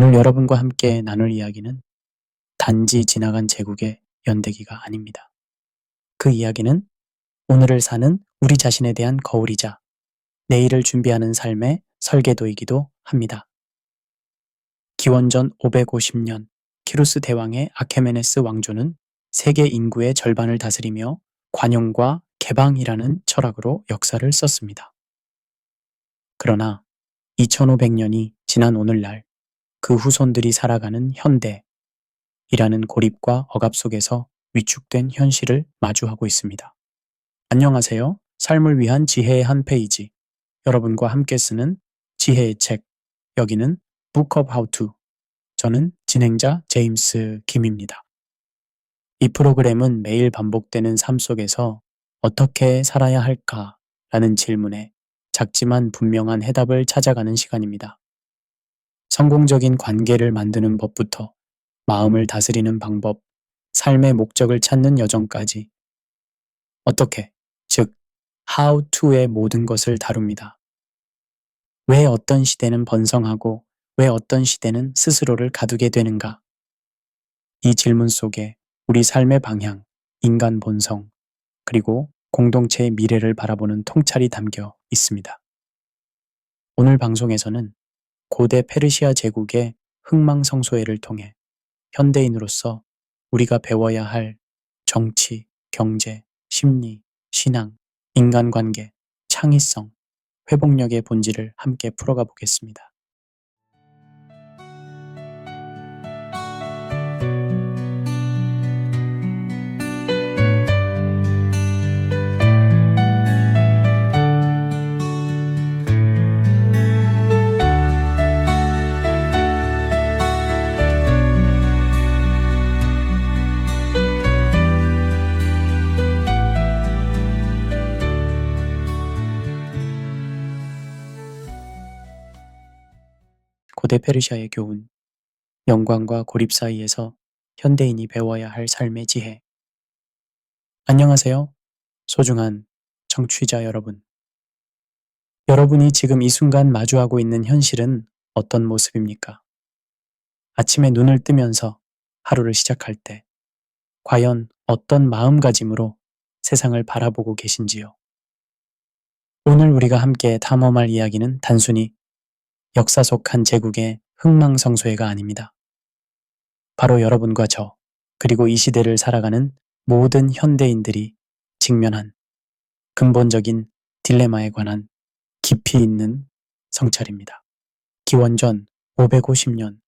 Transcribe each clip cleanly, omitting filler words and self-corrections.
오늘 여러분과 함께 나눌 이야기는 단지 지나간 제국의 연대기가 아닙니다. 그 이야기는 오늘을 사는 우리 자신에 대한 거울이자 내일을 준비하는 삶의 설계도이기도 합니다. 기원전 550년 키루스 대왕의 아케메네스 왕조는 세계 인구의 절반을 다스리며 관용과 개방이라는 철학으로 역사를 썼습니다. 그러나 2500년이 지난 오늘날 그 후손들이 살아가는 현대이라는 고립과 억압 속에서 위축된 현실을 마주하고 있습니다. 안녕하세요. 삶을 위한 지혜의 한 페이지. 여러분과 함께 쓰는 지혜의 책. 여기는 Book of How to. 저는 진행자 제임스 김입니다. 이 프로그램은 매일 반복되는 삶 속에서 어떻게 살아야 할까라는 질문에 작지만 분명한 해답을 찾아가는 시간입니다. 성공적인 관계를 만드는 법부터 마음을 다스리는 방법, 삶의 목적을 찾는 여정까지 어떻게, 즉 how to의 모든 것을 다룹니다. 왜 어떤 시대는 번성하고 왜 어떤 시대는 스스로를 가두게 되는가? 이 질문 속에 우리 삶의 방향, 인간 본성, 그리고 공동체의 미래를 바라보는 통찰이 담겨 있습니다. 오늘 방송에서는 고대 페르시아 제국의 흥망성쇠를 통해 현대인으로서 우리가 배워야 할 정치, 경제, 심리, 신앙, 인간관계, 창의성, 회복력의 본질을 함께 풀어가 보겠습니다. 고대 페르시아의 교훈, 영광과 고립 사이에서 현대인이 배워야 할 삶의 지혜. 안녕하세요. 소중한 청취자 여러분. 여러분이 지금 이 순간 마주하고 있는 현실은 어떤 모습입니까? 아침에 눈을 뜨면서 하루를 시작할 때 과연 어떤 마음가짐으로 세상을 바라보고 계신지요? 오늘 우리가 함께 탐험할 이야기는 단순히 역사 속 한 제국의 흥망성쇠가 아닙니다. 바로 여러분과 저, 그리고 이 시대를 살아가는 모든 현대인들이 직면한 근본적인 딜레마에 관한 깊이 있는 성찰입니다. 기원전 550년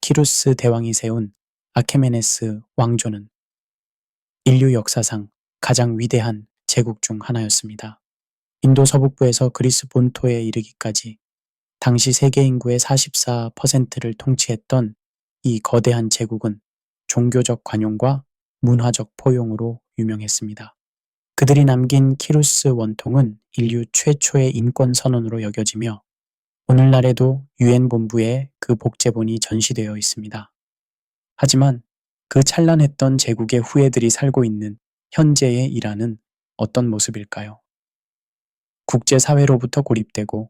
키루스 대왕이 세운 아케메네스 왕조는 인류 역사상 가장 위대한 제국 중 하나였습니다. 인도 서북부에서 그리스 본토에 이르기까지 당시 세계 인구의 44%를 통치했던 이 거대한 제국은 종교적 관용과 문화적 포용으로 유명했습니다. 그들이 남긴 키루스 원통은 인류 최초의 인권 선언으로 여겨지며 오늘날에도 유엔 본부에 그 복제본이 전시되어 있습니다. 하지만 그 찬란했던 제국의 후예들이 살고 있는 현재의 이란은 어떤 모습일까요? 국제사회로부터 고립되고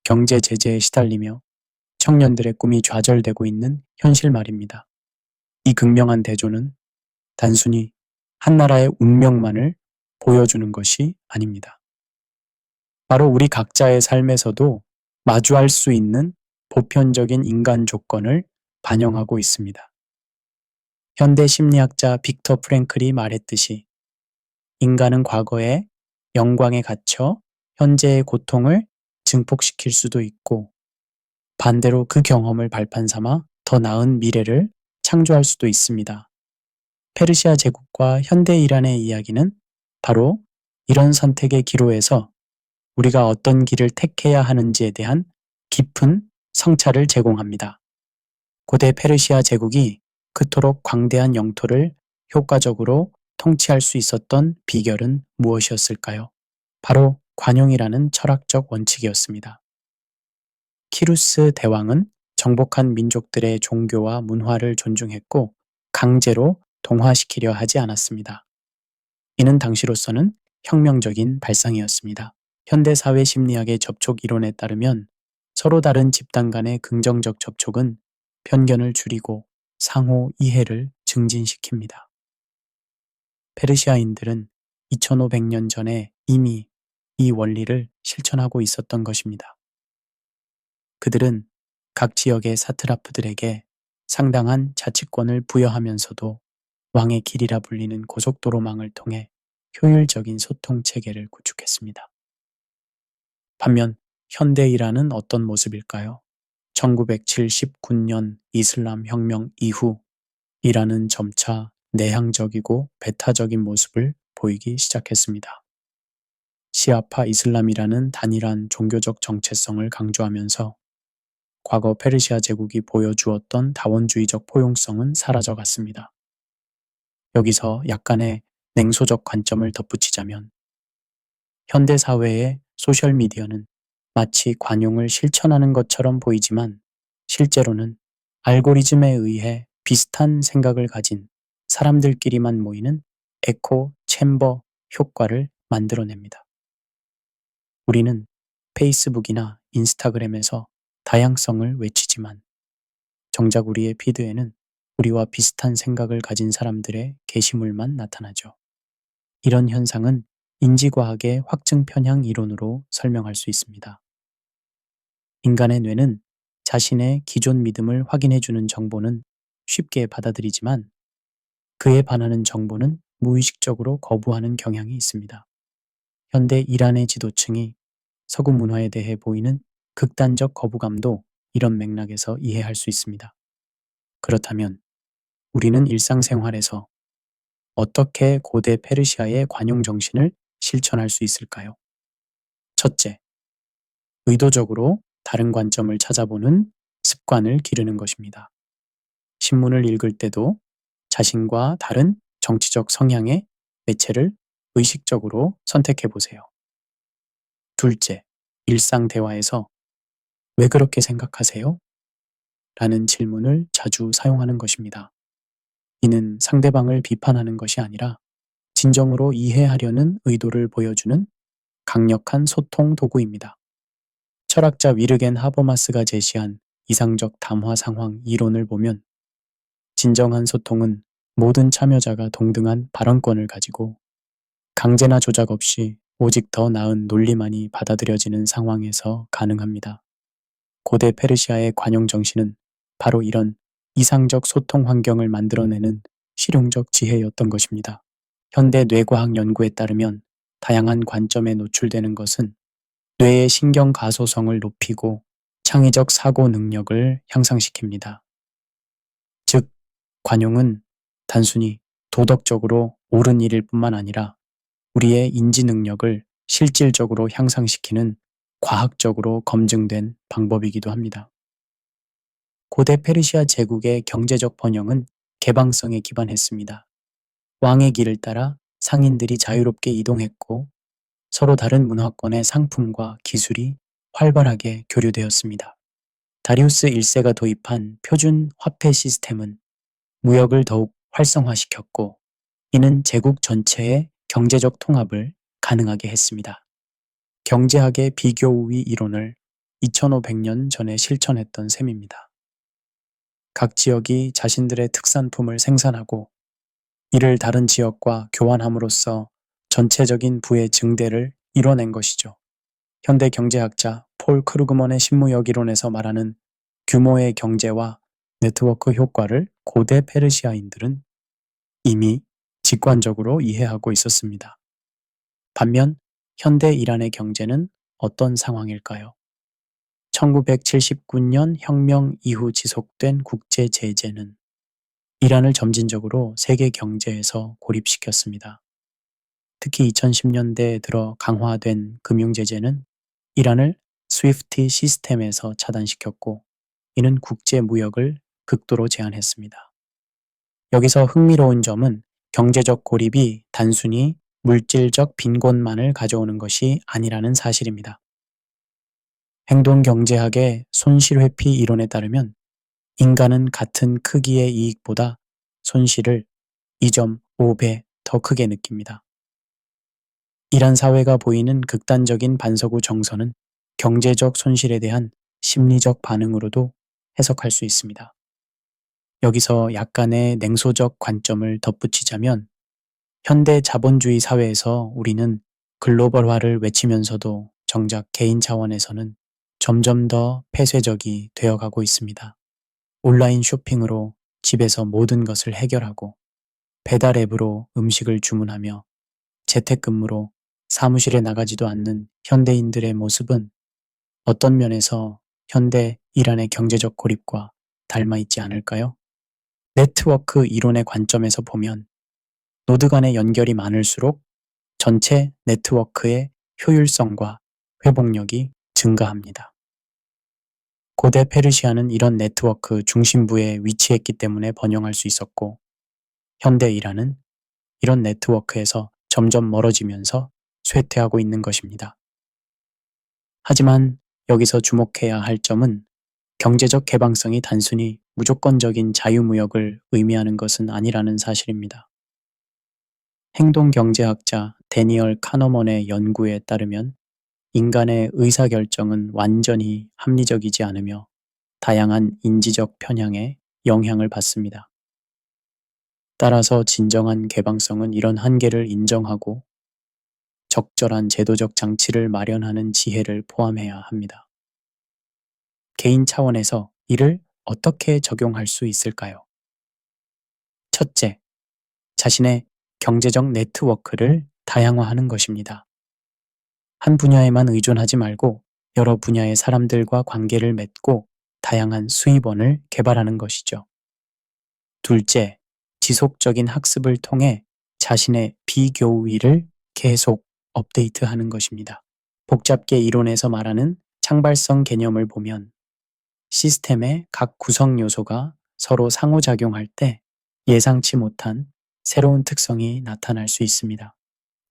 경제 제재에 시달리며 청년들의 꿈이 좌절되고 있는 현실 말입니다. 이 극명한 대조는 단순히 한 나라의 운명만을 보여주는 것이 아닙니다. 바로 우리 각자의 삶에서도 마주할 수 있는 보편적인 인간 조건을 반영하고 있습니다. 현대 심리학자 빅터 프랭클이 말했듯이 인간은 과거의 영광에 갇혀 현재의 고통을 증폭시킬 수도 있고 반대로 그 경험을 발판 삼아 더 나은 미래를 창조할 수도 있습니다. 페르시아 제국과 현대 이란의 이야기는 바로 이런 선택의 기로에서 우리가 어떤 길을 택해야 하는지에 대한 깊은 성찰을 제공합니다. 고대 페르시아 제국이 그토록 광대한 영토를 효과적으로 통치할 수 있었던 비결은 무엇이었을까요? 바로 관용이라는 철학적 원칙이었습니다. 키루스 대왕은 정복한 민족들의 종교와 문화를 존중했고 강제로 동화시키려 하지 않았습니다. 이는 당시로서는 혁명적인 발상이었습니다. 현대사회 심리학의 접촉 이론에 따르면 서로 다른 집단 간의 긍정적 접촉은 편견을 줄이고 상호 이해를 증진시킵니다. 페르시아인들은 2500년 전에 이미 이 원리를 실천하고 있었던 것입니다. 그들은 각 지역의 사트라프들에게 상당한 자치권을 부여하면서도 왕의 길이라 불리는 고속도로망을 통해 효율적인 소통 체계를 구축했습니다. 반면 현대이란은 어떤 모습일까요? 1979년 이슬람 혁명 이후 이란은 점차 내향적이고 배타적인 모습을 보이기 시작했습니다. 시아파 이슬람이라는 단일한 종교적 정체성을 강조하면서 과거 페르시아 제국이 보여주었던 다원주의적 포용성은 사라져갔습니다. 여기서 약간의 냉소적 관점을 덧붙이자면 현대 사회의 소셜미디어는 마치 관용을 실천하는 것처럼 보이지만 실제로는 알고리즘에 의해 비슷한 생각을 가진 사람들끼리만 모이는 에코 챔버 효과를 만들어냅니다. 우리는 페이스북이나 인스타그램에서 다양성을 외치지만 정작 우리의 피드에는 우리와 비슷한 생각을 가진 사람들의 게시물만 나타나죠. 이런 현상은 인지과학의 확증 편향 이론으로 설명할 수 있습니다. 인간의 뇌는 자신의 기존 믿음을 확인해주는 정보는 쉽게 받아들이지만 그에 반하는 정보는 무의식적으로 거부하는 경향이 있습니다. 현대 이란의 지도층이 서구 문화에 대해 보이는 극단적 거부감도 이런 맥락에서 이해할 수 있습니다. 그렇다면 우리는 일상생활에서 어떻게 고대 페르시아의 관용 정신을 실천할 수 있을까요? 첫째, 의도적으로 다른 관점을 찾아보는 습관을 기르는 것입니다. 신문을 읽을 때도 자신과 다른 정치적 성향의 매체를 의식적으로 선택해 보세요. 둘째, 일상 대화에서 왜 그렇게 생각하세요? 라는 질문을 자주 사용하는 것입니다. 이는 상대방을 비판하는 것이 아니라 진정으로 이해하려는 의도를 보여주는 강력한 소통 도구입니다. 철학자 위르겐 하버마스가 제시한 이상적 담화 상황 이론을 보면 진정한 소통은 모든 참여자가 동등한 발언권을 가지고 강제나 조작 없이 오직 더 나은 논리만이 받아들여지는 상황에서 가능합니다. 고대 페르시아의 관용 정신은 바로 이런 이상적 소통 환경을 만들어내는 실용적 지혜였던 것입니다. 현대 뇌과학 연구에 따르면 다양한 관점에 노출되는 것은 뇌의 신경 가소성을 높이고 창의적 사고 능력을 향상시킵니다. 즉, 관용은 단순히 도덕적으로 옳은 일일 뿐만 아니라 우리의 인지 능력을 실질적으로 향상시키는 과학적으로 검증된 방법이기도 합니다. 고대 페르시아 제국의 경제적 번영은 개방성에 기반했습니다. 왕의 길을 따라 상인들이 자유롭게 이동했고 서로 다른 문화권의 상품과 기술이 활발하게 교류되었습니다. 다리우스 1세가 도입한 표준 화폐 시스템은 무역을 더욱 활성화시켰고 이는 제국 전체의 경제적 통합을 가능하게 했습니다. 경제학의 비교 우위 이론을 2500년 전에 실천했던 셈입니다. 각 지역이 자신들의 특산품을 생산하고 이를 다른 지역과 교환함으로써 전체적인 부의 증대를 이뤄낸 것이죠. 현대 경제학자 폴 크루그먼의 신무역 이론에서 말하는 규모의 경제와 네트워크 효과를 고대 페르시아인들은 이미 직관적으로 이해하고 있었습니다. 반면 현대 이란의 경제는 어떤 상황일까요? 1979년 혁명 이후 지속된 국제 제재는 이란을 점진적으로 세계 경제에서 고립시켰습니다. 특히 2010년대에 들어 강화된 금융 제재는 이란을 스위프트 시스템에서 차단시켰고 이는 국제 무역을 극도로 제한했습니다. 여기서 흥미로운 점은 경제적 고립이 단순히 물질적 빈곤만을 가져오는 것이 아니라는 사실입니다. 행동경제학의 손실회피 이론에 따르면 인간은 같은 크기의 이익보다 손실을 2.5배 더 크게 느낍니다. 이란 사회가 보이는 극단적인 반서구 정서는 경제적 손실에 대한 심리적 반응으로도 해석할 수 있습니다. 여기서 약간의 냉소적 관점을 덧붙이자면 현대 자본주의 사회에서 우리는 글로벌화를 외치면서도 정작 개인 차원에서는 점점 더 폐쇄적이 되어가고 있습니다. 온라인 쇼핑으로 집에서 모든 것을 해결하고 배달 앱으로 음식을 주문하며 재택근무로 사무실에 나가지도 않는 현대인들의 모습은 어떤 면에서 현대 이란의 경제적 고립과 닮아 있지 않을까요? 네트워크 이론의 관점에서 보면 노드 간의 연결이 많을수록 전체 네트워크의 효율성과 회복력이 증가합니다. 고대 페르시아는 이런 네트워크 중심부에 위치했기 때문에 번영할 수 있었고, 현대 이란은 이런 네트워크에서 점점 멀어지면서 쇠퇴하고 있는 것입니다. 하지만 여기서 주목해야 할 점은 경제적 개방성이 단순히 무조건적인 자유무역을 의미하는 것은 아니라는 사실입니다. 행동경제학자 데니얼 카너먼의 연구에 따르면 인간의 의사결정은 완전히 합리적이지 않으며 다양한 인지적 편향에 영향을 받습니다. 따라서 진정한 개방성은 이런 한계를 인정하고 적절한 제도적 장치를 마련하는 지혜를 포함해야 합니다. 개인 차원에서 이를 어떻게 적용할 수 있을까요? 첫째, 자신의 경제적 네트워크를 다양화하는 것입니다. 한 분야에만 의존하지 말고 여러 분야의 사람들과 관계를 맺고 다양한 수입원을 개발하는 것이죠. 둘째, 지속적인 학습을 통해 자신의 비교우위를 계속 업데이트하는 것입니다. 복잡계 이론에서 말하는 창발성 개념을 보면 시스템의 각 구성 요소가 서로 상호작용할 때 예상치 못한 새로운 특성이 나타날 수 있습니다.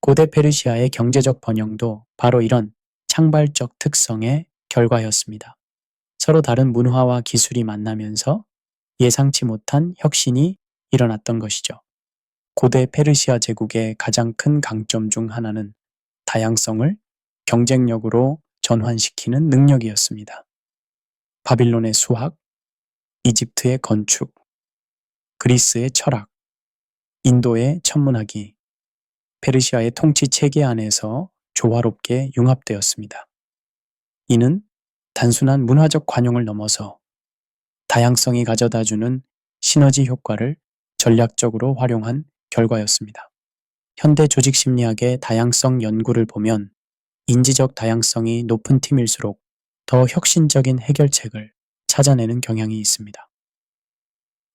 고대 페르시아의 경제적 번영도 바로 이런 창발적 특성의 결과였습니다. 서로 다른 문화와 기술이 만나면서 예상치 못한 혁신이 일어났던 것이죠. 고대 페르시아 제국의 가장 큰 강점 중 하나는 다양성을 경쟁력으로 전환시키는 능력이었습니다. 바빌론의 수학, 이집트의 건축, 그리스의 철학, 인도의 천문학이 페르시아의 통치 체계 안에서 조화롭게 융합되었습니다. 이는 단순한 문화적 관용을 넘어서 다양성이 가져다주는 시너지 효과를 전략적으로 활용한 결과였습니다. 현대 조직 심리학의 다양성 연구를 보면 인지적 다양성이 높은 팀일수록 더 혁신적인 해결책을 찾아내는 경향이 있습니다.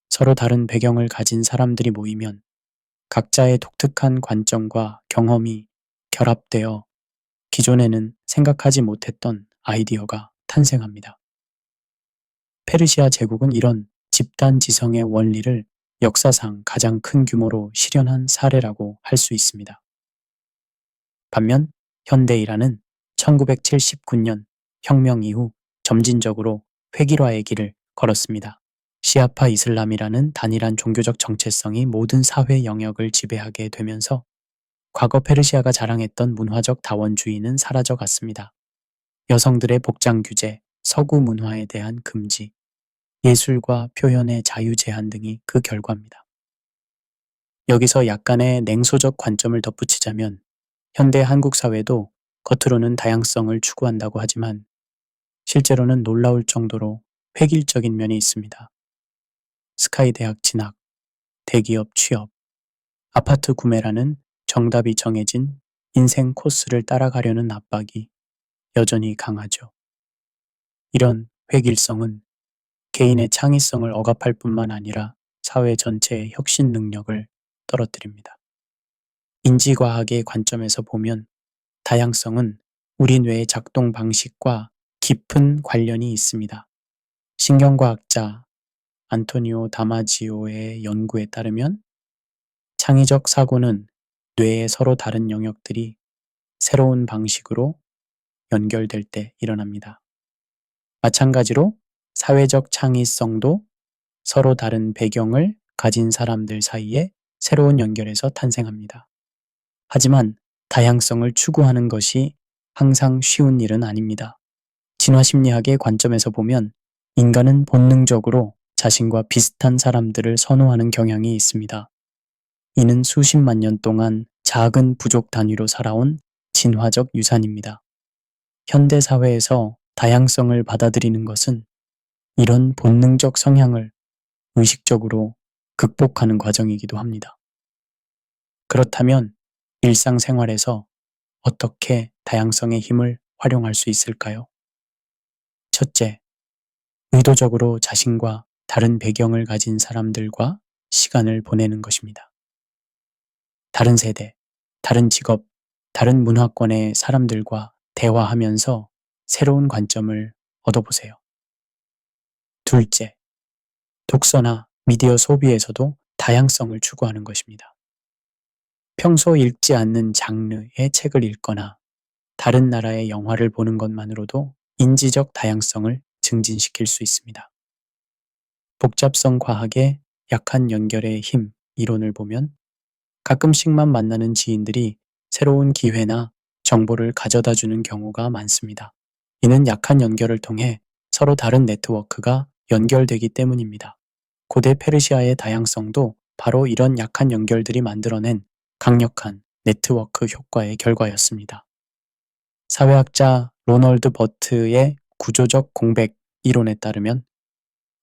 서로 다른 배경을 가진 사람들이 모이면 각자의 독특한 관점과 경험이 결합되어 기존에는 생각하지 못했던 아이디어가 탄생합니다. 페르시아 제국은 이런 집단 지성의 원리를 역사상 가장 큰 규모로 실현한 사례라고 할 수 있습니다. 반면 현대 이란은 1979년 혁명 이후 점진적으로 획일화의 길을 걸었습니다. 시아파 이슬람이라는 단일한 종교적 정체성이 모든 사회 영역을 지배하게 되면서 과거 페르시아가 자랑했던 문화적 다원주의는 사라져 갔습니다. 여성들의 복장 규제, 서구 문화에 대한 금지, 예술과 표현의 자유 제한 등이 그 결과입니다. 여기서 약간의 냉소적 관점을 덧붙이자면 현대 한국 사회도 겉으로는 다양성을 추구한다고 하지만 실제로는 놀라울 정도로 획일적인 면이 있습니다. 스카이 대학 진학, 대기업 취업, 아파트 구매라는 정답이 정해진 인생 코스를 따라가려는 압박이 여전히 강하죠. 이런 획일성은 개인의 창의성을 억압할 뿐만 아니라 사회 전체의 혁신 능력을 떨어뜨립니다. 인지과학의 관점에서 보면 다양성은 우리 뇌의 작동 방식과 깊은 관련이 있습니다. 신경과학자 안토니오 다마지오의 연구에 따르면 창의적 사고는 뇌의 서로 다른 영역들이 새로운 방식으로 연결될 때 일어납니다. 마찬가지로 사회적 창의성도 서로 다른 배경을 가진 사람들 사이에 새로운 연결에서 탄생합니다. 하지만 다양성을 추구하는 것이 항상 쉬운 일은 아닙니다. 진화심리학의 관점에서 보면 인간은 본능적으로 자신과 비슷한 사람들을 선호하는 경향이 있습니다. 이는 수십만 년 동안 작은 부족 단위로 살아온 진화적 유산입니다. 현대 사회에서 다양성을 받아들이는 것은 이런 본능적 성향을 의식적으로 극복하는 과정이기도 합니다. 그렇다면 일상생활에서 어떻게 다양성의 힘을 활용할 수 있을까요? 첫째, 의도적으로 자신과 다른 배경을 가진 사람들과 시간을 보내는 것입니다. 다른 세대, 다른 직업, 다른 문화권의 사람들과 대화하면서 새로운 관점을 얻어보세요. 둘째, 독서나 미디어 소비에서도 다양성을 추구하는 것입니다. 평소 읽지 않는 장르의 책을 읽거나 다른 나라의 영화를 보는 것만으로도 인지적 다양성을 증진시킬 수 있습니다. 복잡성 과학의 약한 연결의 힘 이론을 보면 가끔씩만 만나는 지인들이 새로운 기회나 정보를 가져다 주는 경우가 많습니다. 이는 약한 연결을 통해 서로 다른 네트워크가 연결되기 때문입니다. 고대 페르시아의 다양성도 바로 이런 약한 연결들이 만들어낸 강력한 네트워크 효과의 결과였습니다. 사회학자 로널드 버트의 구조적 공백 이론에 따르면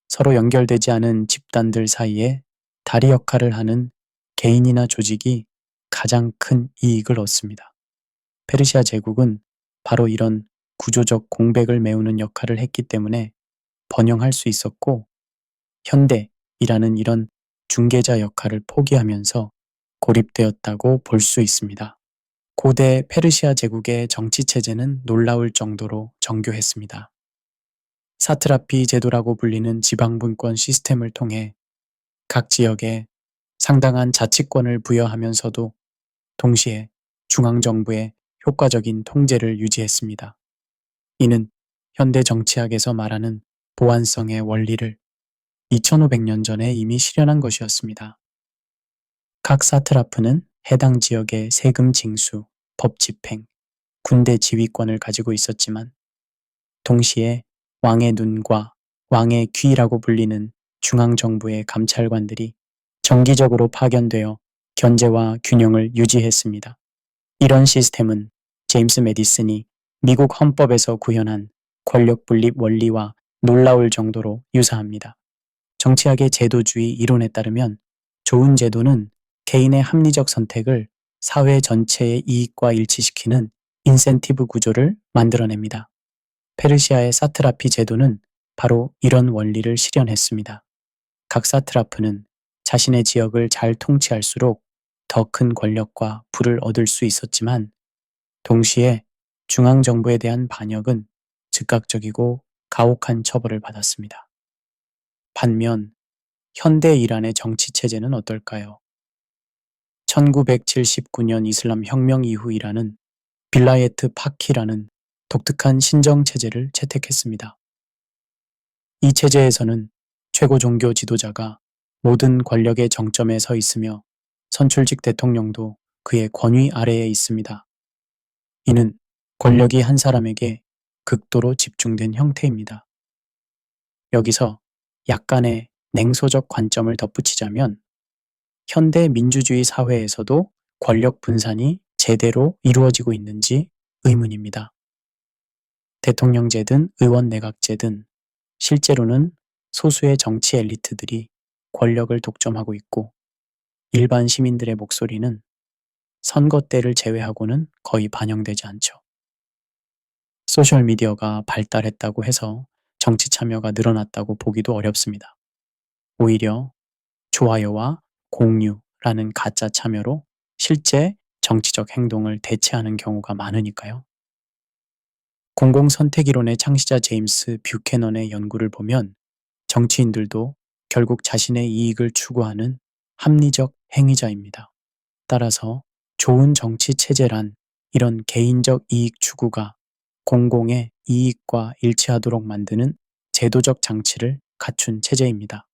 서로 연결되지 않은 집단들 사이에 다리 역할을 하는 개인이나 조직이 가장 큰 이익을 얻습니다. 페르시아 제국은 바로 이런 구조적 공백을 메우는 역할을 했기 때문에 번영할 수 있었고, 현대이라는 이런 중개자 역할을 포기하면서 고립되었다고 볼 수 있습니다. 고대 페르시아 제국의 정치 체제는 놀라울 정도로 정교했습니다. 사트라피 제도라고 불리는 지방분권 시스템을 통해 각 지역에 상당한 자치권을 부여하면서도 동시에 중앙정부의 효과적인 통제를 유지했습니다. 이는 현대 정치학에서 말하는 보완성의 원리를 2500년 전에 이미 실현한 것이었습니다. 각 사트라프는 해당 지역의 세금 징수, 법 집행, 군대 지휘권을 가지고 있었지만 동시에 왕의 눈과 왕의 귀라고 불리는 중앙정부의 감찰관들이 정기적으로 파견되어 견제와 균형을 유지했습니다. 이런 시스템은 제임스 매디슨이 미국 헌법에서 구현한 권력 분립 원리와 놀라울 정도로 유사합니다. 정치학의 제도주의 이론에 따르면 좋은 제도는 개인의 합리적 선택을 사회 전체의 이익과 일치시키는 인센티브 구조를 만들어냅니다. 페르시아의 사트라피 제도는 바로 이런 원리를 실현했습니다. 각 사트라프는 자신의 지역을 잘 통치할수록 더 큰 권력과 부를 얻을 수 있었지만 동시에 중앙정부에 대한 반역은 즉각적이고 가혹한 처벌을 받았습니다. 반면 현대 이란의 정치 체제는 어떨까요? 1979년 이슬람 혁명 이후 이란은 빌라예트 파키라는 독특한 신정 체제를 채택했습니다. 이 체제에서는 최고 종교 지도자가 모든 권력의 정점에 서 있으며 선출직 대통령도 그의 권위 아래에 있습니다. 이는 권력이 한 사람에게 극도로 집중된 형태입니다. 여기서 약간의 냉소적 관점을 덧붙이자면 현대 민주주의 사회에서도 권력 분산이 제대로 이루어지고 있는지 의문입니다. 대통령제든 의원 내각제든 실제로는 소수의 정치 엘리트들이 권력을 독점하고 있고 일반 시민들의 목소리는 선거 때를 제외하고는 거의 반영되지 않죠. 소셜미디어가 발달했다고 해서 정치 참여가 늘어났다고 보기도 어렵습니다. 오히려 좋아요와 공유라는 가짜 참여로 실제 정치적 행동을 대체하는 경우가 많으니까요. 공공선택이론의 창시자 제임스 뷰캐넌의 연구를 보면 정치인들도 결국 자신의 이익을 추구하는 합리적 행위자입니다. 따라서 좋은 정치 체제란 이런 개인적 이익 추구가 공공의 이익과 일치하도록 만드는 제도적 장치를 갖춘 체제입니다.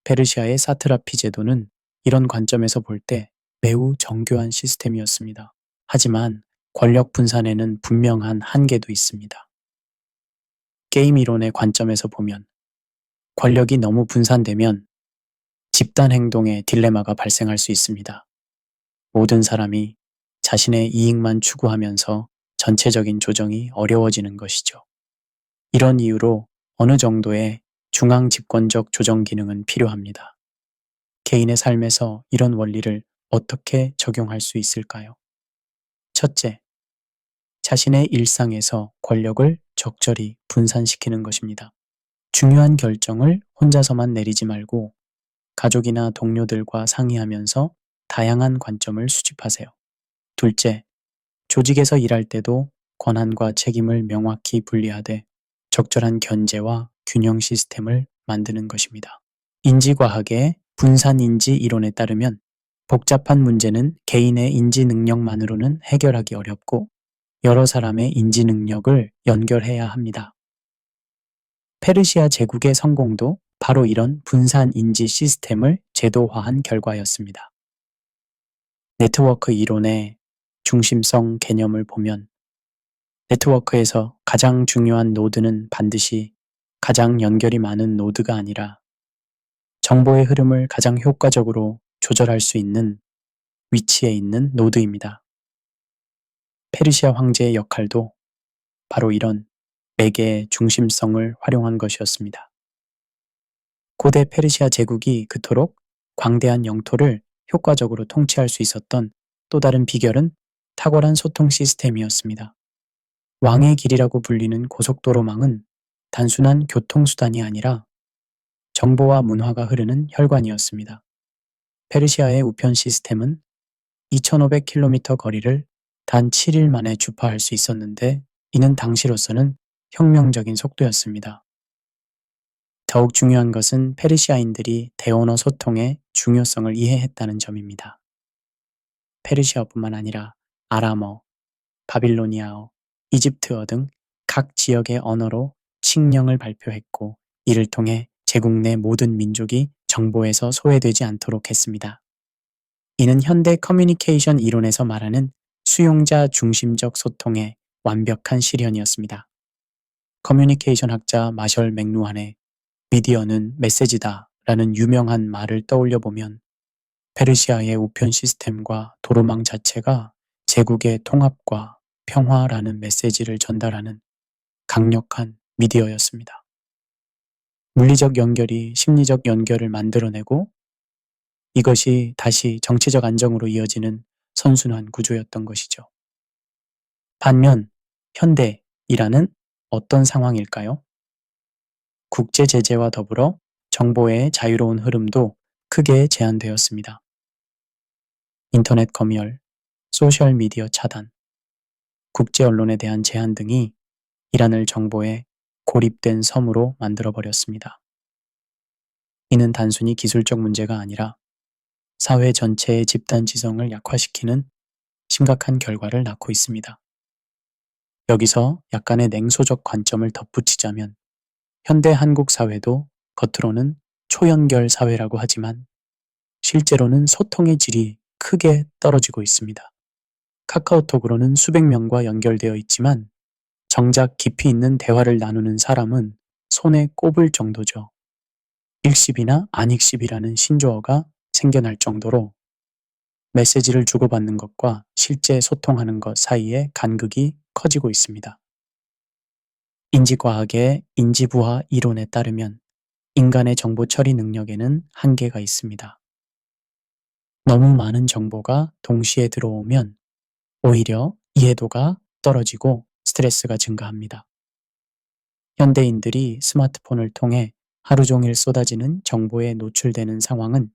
페르시아의 사트라피 제도는 이런 관점에서 볼 때 매우 정교한 시스템이었습니다. 하지만 권력 분산에는 분명한 한계도 있습니다. 게임 이론의 관점에서 보면 권력이 너무 분산되면 집단 행동의 딜레마가 발생할 수 있습니다. 모든 사람이 자신의 이익만 추구하면서 전체적인 조정이 어려워지는 것이죠. 이런 이유로 어느 정도의 중앙 집권적 조정 기능은 필요합니다. 개인의 삶에서 이런 원리를 어떻게 적용할 수 있을까요? 첫째, 자신의 일상에서 권력을 적절히 분산시키는 것입니다. 중요한 결정을 혼자서만 내리지 말고 가족이나 동료들과 상의하면서 다양한 관점을 수집하세요. 둘째, 조직에서 일할 때도 권한과 책임을 명확히 분리하되 적절한 견제와 균형 시스템을 만드는 것입니다. 인지과학의 분산인지 이론에 따르면 복잡한 문제는 개인의 인지 능력만으로는 해결하기 어렵고 여러 사람의 인지 능력을 연결해야 합니다. 페르시아 제국의 성공도 바로 이런 분산 인지 시스템을 제도화한 결과였습니다. 네트워크 이론의 중심성 개념을 보면 네트워크에서 가장 중요한 노드는 반드시 가장 연결이 많은 노드가 아니라 정보의 흐름을 가장 효과적으로 조절할 수 있는 위치에 있는 노드입니다. 페르시아 황제의 역할도 바로 이런 매개의 중심성을 활용한 것이었습니다. 고대 페르시아 제국이 그토록 광대한 영토를 효과적으로 통치할 수 있었던 또 다른 비결은 탁월한 소통 시스템이었습니다. 왕의 길이라고 불리는 고속도로망은 단순한 교통수단이 아니라 정보와 문화가 흐르는 혈관이었습니다. 페르시아의 우편 시스템은 2,500km 거리를 단 7일 만에 주파할 수 있었는데 이는 당시로서는 혁명적인 속도였습니다. 더욱 중요한 것은 페르시아인들이 대언어 소통의 중요성을 이해했다는 점입니다. 페르시아뿐만 아니라 아람어, 바빌로니아어, 이집트어 등 각 지역의 언어로 칙령을 발표했고 이를 통해 제국 내 모든 민족이 정보에서 소외되지 않도록 했습니다. 이는 현대 커뮤니케이션 이론에서 말하는 수용자 중심적 소통의 완벽한 실현이었습니다. 커뮤니케이션 학자 마셜 맥루한의 미디어는 메시지다 라는 유명한 말을 떠올려 보면 페르시아의 우편 시스템과 도로망 자체가 제국의 통합과 평화라는 메시지를 전달하는 강력한 미디어였습니다. 물리적 연결이 심리적 연결을 만들어내고 이것이 다시 정치적 안정으로 이어지는 선순환 구조였던 것이죠. 반면 현대 이란은 어떤 상황일까요? 국제 제재와 더불어 정보의 자유로운 흐름도 크게 제한되었습니다. 인터넷 검열, 소셜미디어 차단, 국제 언론에 대한 제한 등이 이란을 정보에 고립된 섬으로 만들어버렸습니다. 이는 단순히 기술적 문제가 아니라 사회 전체의 집단 지성을 약화시키는 심각한 결과를 낳고 있습니다. 여기서 약간의 냉소적 관점을 덧붙이자면 현대 한국 사회도 겉으로는 초연결 사회라고 하지만 실제로는 소통의 질이 크게 떨어지고 있습니다. 카카오톡으로는 수백 명과 연결되어 있지만 정작 깊이 있는 대화를 나누는 사람은 손에 꼽을 정도죠. 읽씹이나 안읽씹이라는 신조어가 생겨날 정도로 메시지를 주고받는 것과 실제 소통하는 것 사이의 간극이 커지고 있습니다. 인지과학의 인지부화 이론에 따르면 인간의 정보 처리 능력에는 한계가 있습니다. 너무 많은 정보가 동시에 들어오면 오히려 이해도가 떨어지고 스트레스가 증가합니다. 현대인들이 스마트폰을 통해 하루 종일 쏟아지는 정보에 노출되는 상황은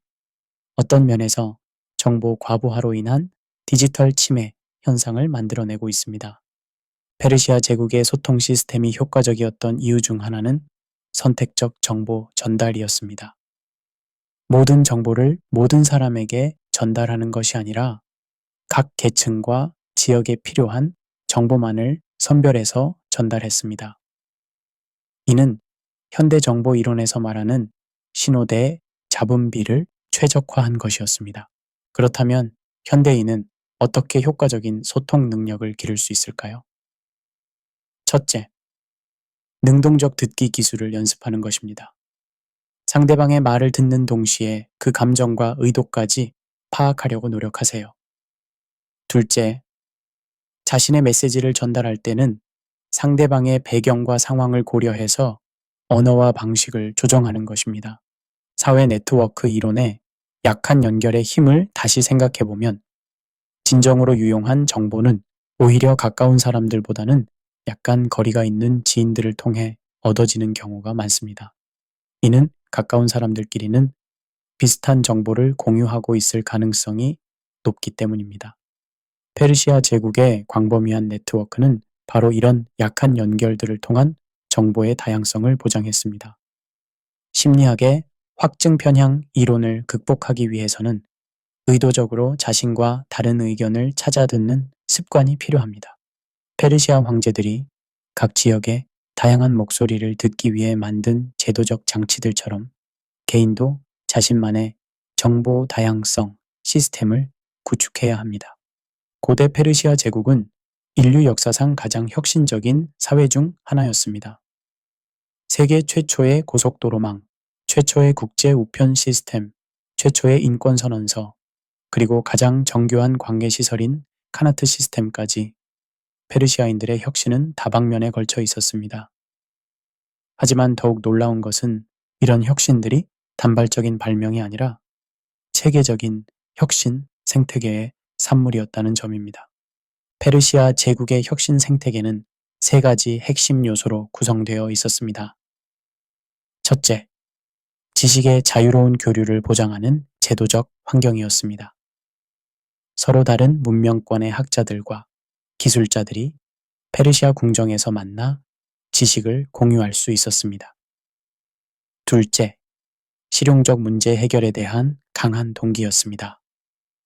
어떤 면에서 정보 과부하로 인한 디지털 치매 현상을 만들어내고 있습니다. 페르시아 제국의 소통 시스템이 효과적이었던 이유 중 하나는 선택적 정보 전달이었습니다. 모든 정보를 모든 사람에게 전달하는 것이 아니라 각 계층과 지역에 필요한 정보만을 선별해서 전달했습니다. 이는 현대 정보 이론에서 말하는 신호대의 잡음비를 최적화한 것이었습니다. 그렇다면 현대인은 어떻게 효과적인 소통 능력을 기를 수 있을까요? 첫째, 능동적 듣기 기술을 연습하는 것입니다. 상대방의 말을 듣는 동시에 그 감정과 의도까지 파악하려고 노력하세요. 둘째, 자신의 메시지를 전달할 때는 상대방의 배경과 상황을 고려해서 언어와 방식을 조정하는 것입니다. 사회 네트워크 이론의 약한 연결의 힘을 다시 생각해보면 진정으로 유용한 정보는 오히려 가까운 사람들보다는 약간 거리가 있는 지인들을 통해 얻어지는 경우가 많습니다. 이는 가까운 사람들끼리는 비슷한 정보를 공유하고 있을 가능성이 높기 때문입니다. 페르시아 제국의 광범위한 네트워크는 바로 이런 약한 연결들을 통한 정보의 다양성을 보장했습니다. 심리학의 확증 편향 이론을 극복하기 위해서는 의도적으로 자신과 다른 의견을 찾아듣는 습관이 필요합니다. 페르시아 황제들이 각 지역의 다양한 목소리를 듣기 위해 만든 제도적 장치들처럼 개인도 자신만의 정보 다양성 시스템을 구축해야 합니다. 고대 페르시아 제국은 인류 역사상 가장 혁신적인 사회 중 하나였습니다. 세계 최초의 고속도로망, 최초의 국제 우편 시스템, 최초의 인권선언서, 그리고 가장 정교한 관계시설인 카나트 시스템까지 페르시아인들의 혁신은 다방면에 걸쳐 있었습니다. 하지만 더욱 놀라운 것은 이런 혁신들이 단발적인 발명이 아니라 체계적인 혁신 생태계의 산물이었다는 점입니다. 페르시아 제국의 혁신 생태계는 세 가지 핵심 요소로 구성되어 있었습니다. 첫째, 지식의 자유로운 교류를 보장하는 제도적 환경이었습니다. 서로 다른 문명권의 학자들과 기술자들이 페르시아 궁정에서 만나 지식을 공유할 수 있었습니다. 둘째, 실용적 문제 해결에 대한 강한 동기였습니다.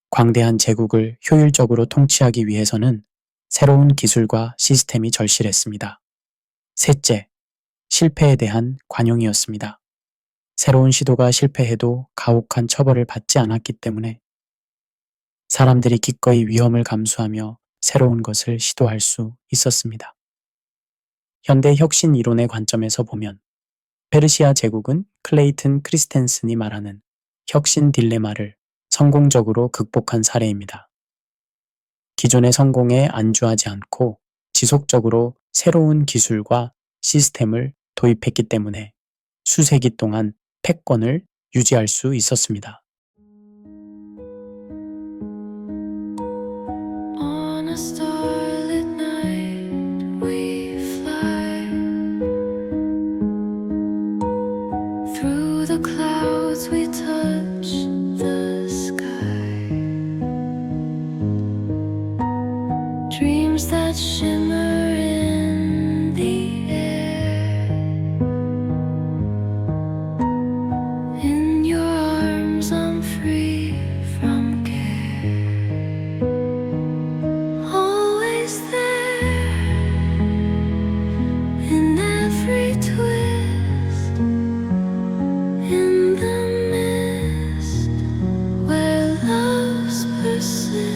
광대한 제국을 효율적으로 통치하기 위해서는 새로운 기술과 시스템이 절실했습니다. 셋째, 실패에 대한 관용이었습니다. 새로운 시도가 실패해도 가혹한 처벌을 받지 않았기 때문에 사람들이 기꺼이 위험을 감수하며 새로운 것을 시도할 수 있었습니다. 현대 혁신 이론의 관점에서 보면 페르시아 제국은 클레이튼 크리스텐슨이 말하는 혁신 딜레마를 성공적으로 극복한 사례입니다. 기존의 성공에 안주하지 않고 지속적으로 새로운 기술과 시스템을 도입했기 때문에 수세기 동안 패권을 유지할 수 있었습니다. On a starlit night, we fly through the clouds. We touch the sky. Dreams that shimmer in the air. In your arms, I'm free from care. Always there, in every twist, in the mist, where loves persist.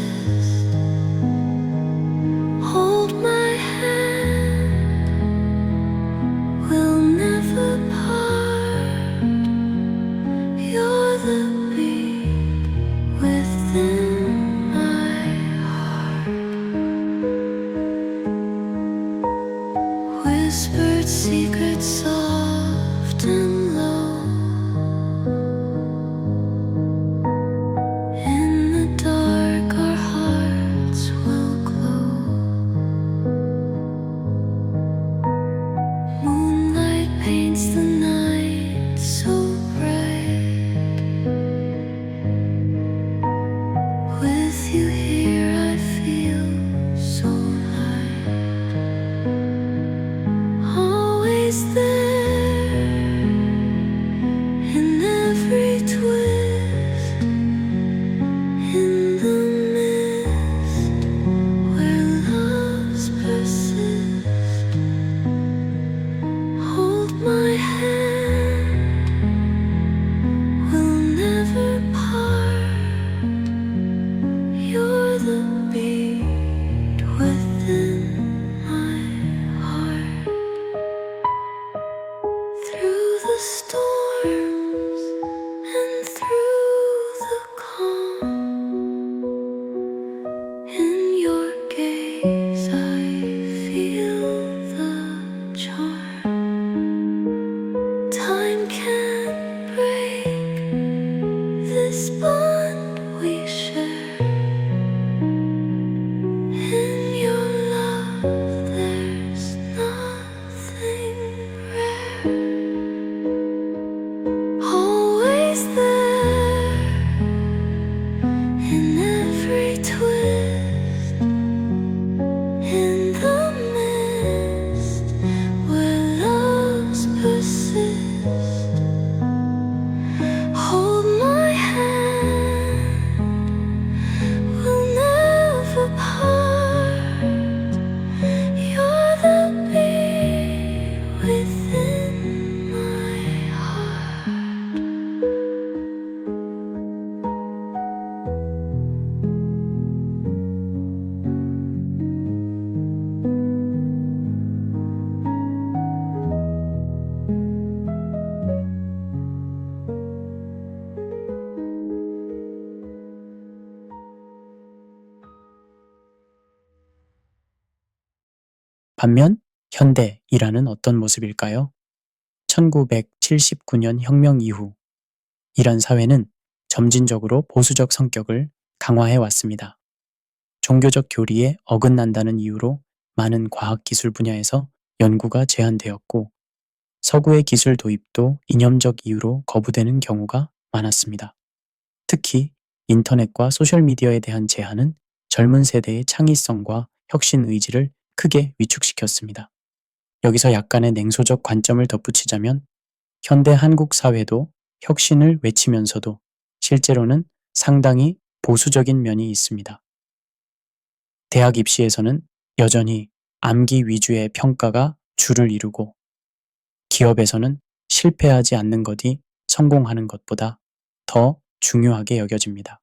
Hold my hand, we'll never part. You're the beat within my heart. Whispered secrets soft and low. In the dark, our hearts will glow. Moonlight paints the night so bright. With you here, I feel so light. Always there, in every twist, in the mist, where loves persist. Hold my hand, we'll never part. You're the beat within my heart. 반면 현대이란은 어떤 모습일까요? 1979년 혁명 이후 이란 사회는 점진적으로 보수적 성격을 강화해 왔습니다. 종교적 교리에 어긋난다는 이유로 많은 과학기술 분야에서 연구가 제한되었고 서구의 기술 도입도 이념적 이유로 거부되는 경우가 많았습니다. 특히 인터넷과 소셜미디어에 대한 제한은 젊은 세대의 창의성과 혁신 의지를 크게 위축시켰습니다. 여기서 약간의 냉소적 관점을 덧붙이자면 현대 한국 사회도 혁신을 외치면서도 실제로는 상당히 보수적인 면이 있습니다. 대학 입시에서는 여전히 암기 위주의 평가가 주를 이루고 기업에서는 실패하지 않는 것이 성공하는 것보다 더 중요하게 여겨집니다.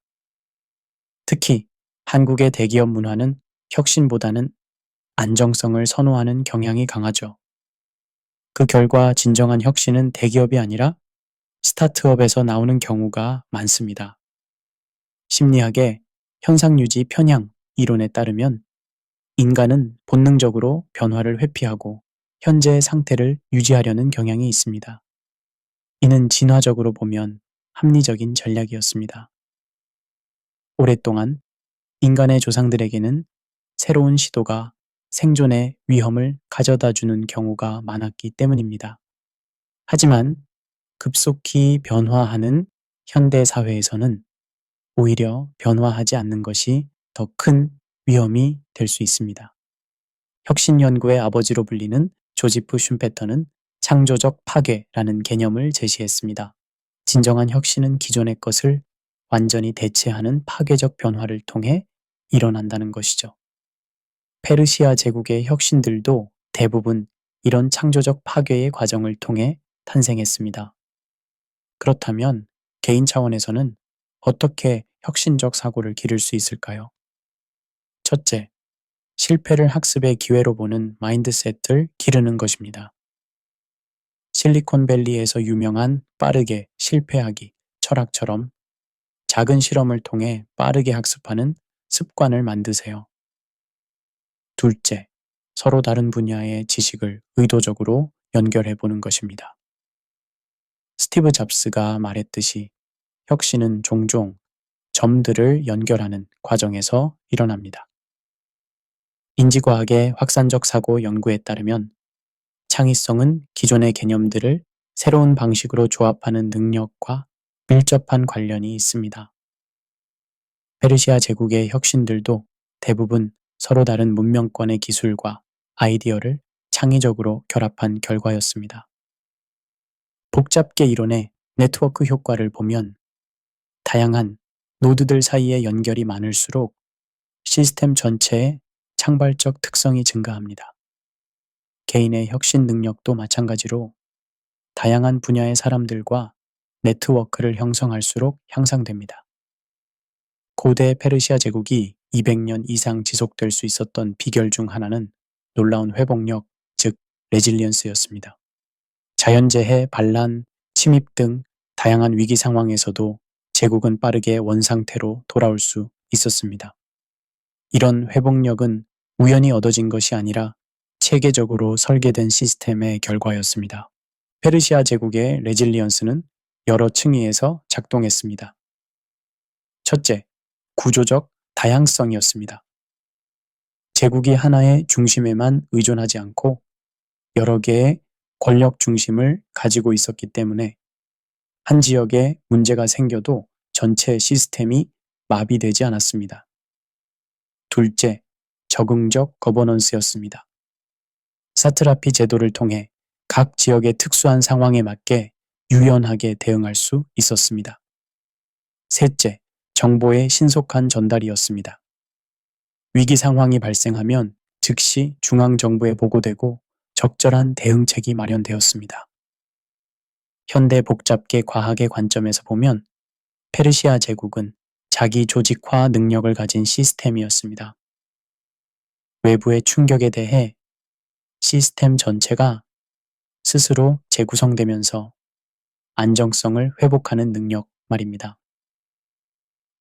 특히 한국의 대기업 문화는 혁신보다는 안정성을 선호하는 경향이 강하죠. 그 결과 진정한 혁신은 대기업이 아니라 스타트업에서 나오는 경우가 많습니다. 심리학의 현상유지 편향 이론에 따르면 인간은 본능적으로 변화를 회피하고 현재의 상태를 유지하려는 경향이 있습니다. 이는 진화적으로 보면 합리적인 전략이었습니다. 오랫동안 인간의 조상들에게는 새로운 시도가 생존의 위험을 가져다 주는 경우가 많았기 때문입니다. 하지만 급속히 변화하는 현대 사회에서는 오히려 변화하지 않는 것이 더 큰 위험이 될 수 있습니다. 혁신 연구의 아버지로 불리는 조지프 슌페터는 창조적 파괴라는 개념을 제시했습니다. 진정한 혁신은 기존의 것을 완전히 대체하는 파괴적 변화를 통해 일어난다는 것이죠. 페르시아 제국의 혁신들도 대부분 이런 창조적 파괴의 과정을 통해 탄생했습니다. 그렇다면 개인 차원에서는 어떻게 혁신적 사고를 기를 수 있을까요? 첫째, 실패를 학습의 기회로 보는 마인드셋을 기르는 것입니다. 실리콘밸리에서 유명한 빠르게 실패하기 철학처럼 작은 실험을 통해 빠르게 학습하는 습관을 만드세요. 둘째, 서로 다른 분야의 지식을 의도적으로 연결해 보는 것입니다. 스티브 잡스가 말했듯이 혁신은 종종 점들을 연결하는 과정에서 일어납니다. 인지과학의 확산적 사고 연구에 따르면 창의성은 기존의 개념들을 새로운 방식으로 조합하는 능력과 밀접한 관련이 있습니다. 페르시아 제국의 혁신들도 대부분 서로 다른 문명권의 기술과 아이디어를 창의적으로 결합한 결과였습니다. 복잡계 이론의 네트워크 효과를 보면 다양한 노드들 사이의 연결이 많을수록 시스템 전체의 창발적 특성이 증가합니다. 개인의 혁신 능력도 마찬가지로 다양한 분야의 사람들과 네트워크를 형성할수록 향상됩니다. 고대 페르시아 제국이 200년 이상 지속될 수 있었던 비결 중 하나는 놀라운 회복력, 즉 레질리언스였습니다. 자연재해, 반란, 침입 등 다양한 위기 상황에서도 제국은 빠르게 원상태로 돌아올 수 있었습니다. 이런 회복력은 우연히 얻어진 것이 아니라 체계적으로 설계된 시스템의 결과였습니다. 페르시아 제국의 레질리언스는 여러 층위에서 작동했습니다. 첫째, 구조적 다양성이었습니다. 제국이 하나의 중심에만 의존하지 않고 여러 개의 권력 중심을 가지고 있었기 때문에 한 지역에 문제가 생겨도 전체 시스템이 마비되지 않았습니다. 둘째, 적응적 거버넌스였습니다. 사트라피 제도를 통해 각 지역의 특수한 상황에 맞게 유연하게 대응할 수 있었습니다. 셋째, 정보의 신속한 전달이었습니다. 위기 상황이 발생하면 즉시 중앙정부에 보고되고 적절한 대응책이 마련되었습니다. 현대 복잡계 과학의 관점에서 보면 페르시아 제국은 자기 조직화 능력을 가진 시스템이었습니다. 외부의 충격에 대해 시스템 전체가 스스로 재구성되면서 안정성을 회복하는 능력 말입니다.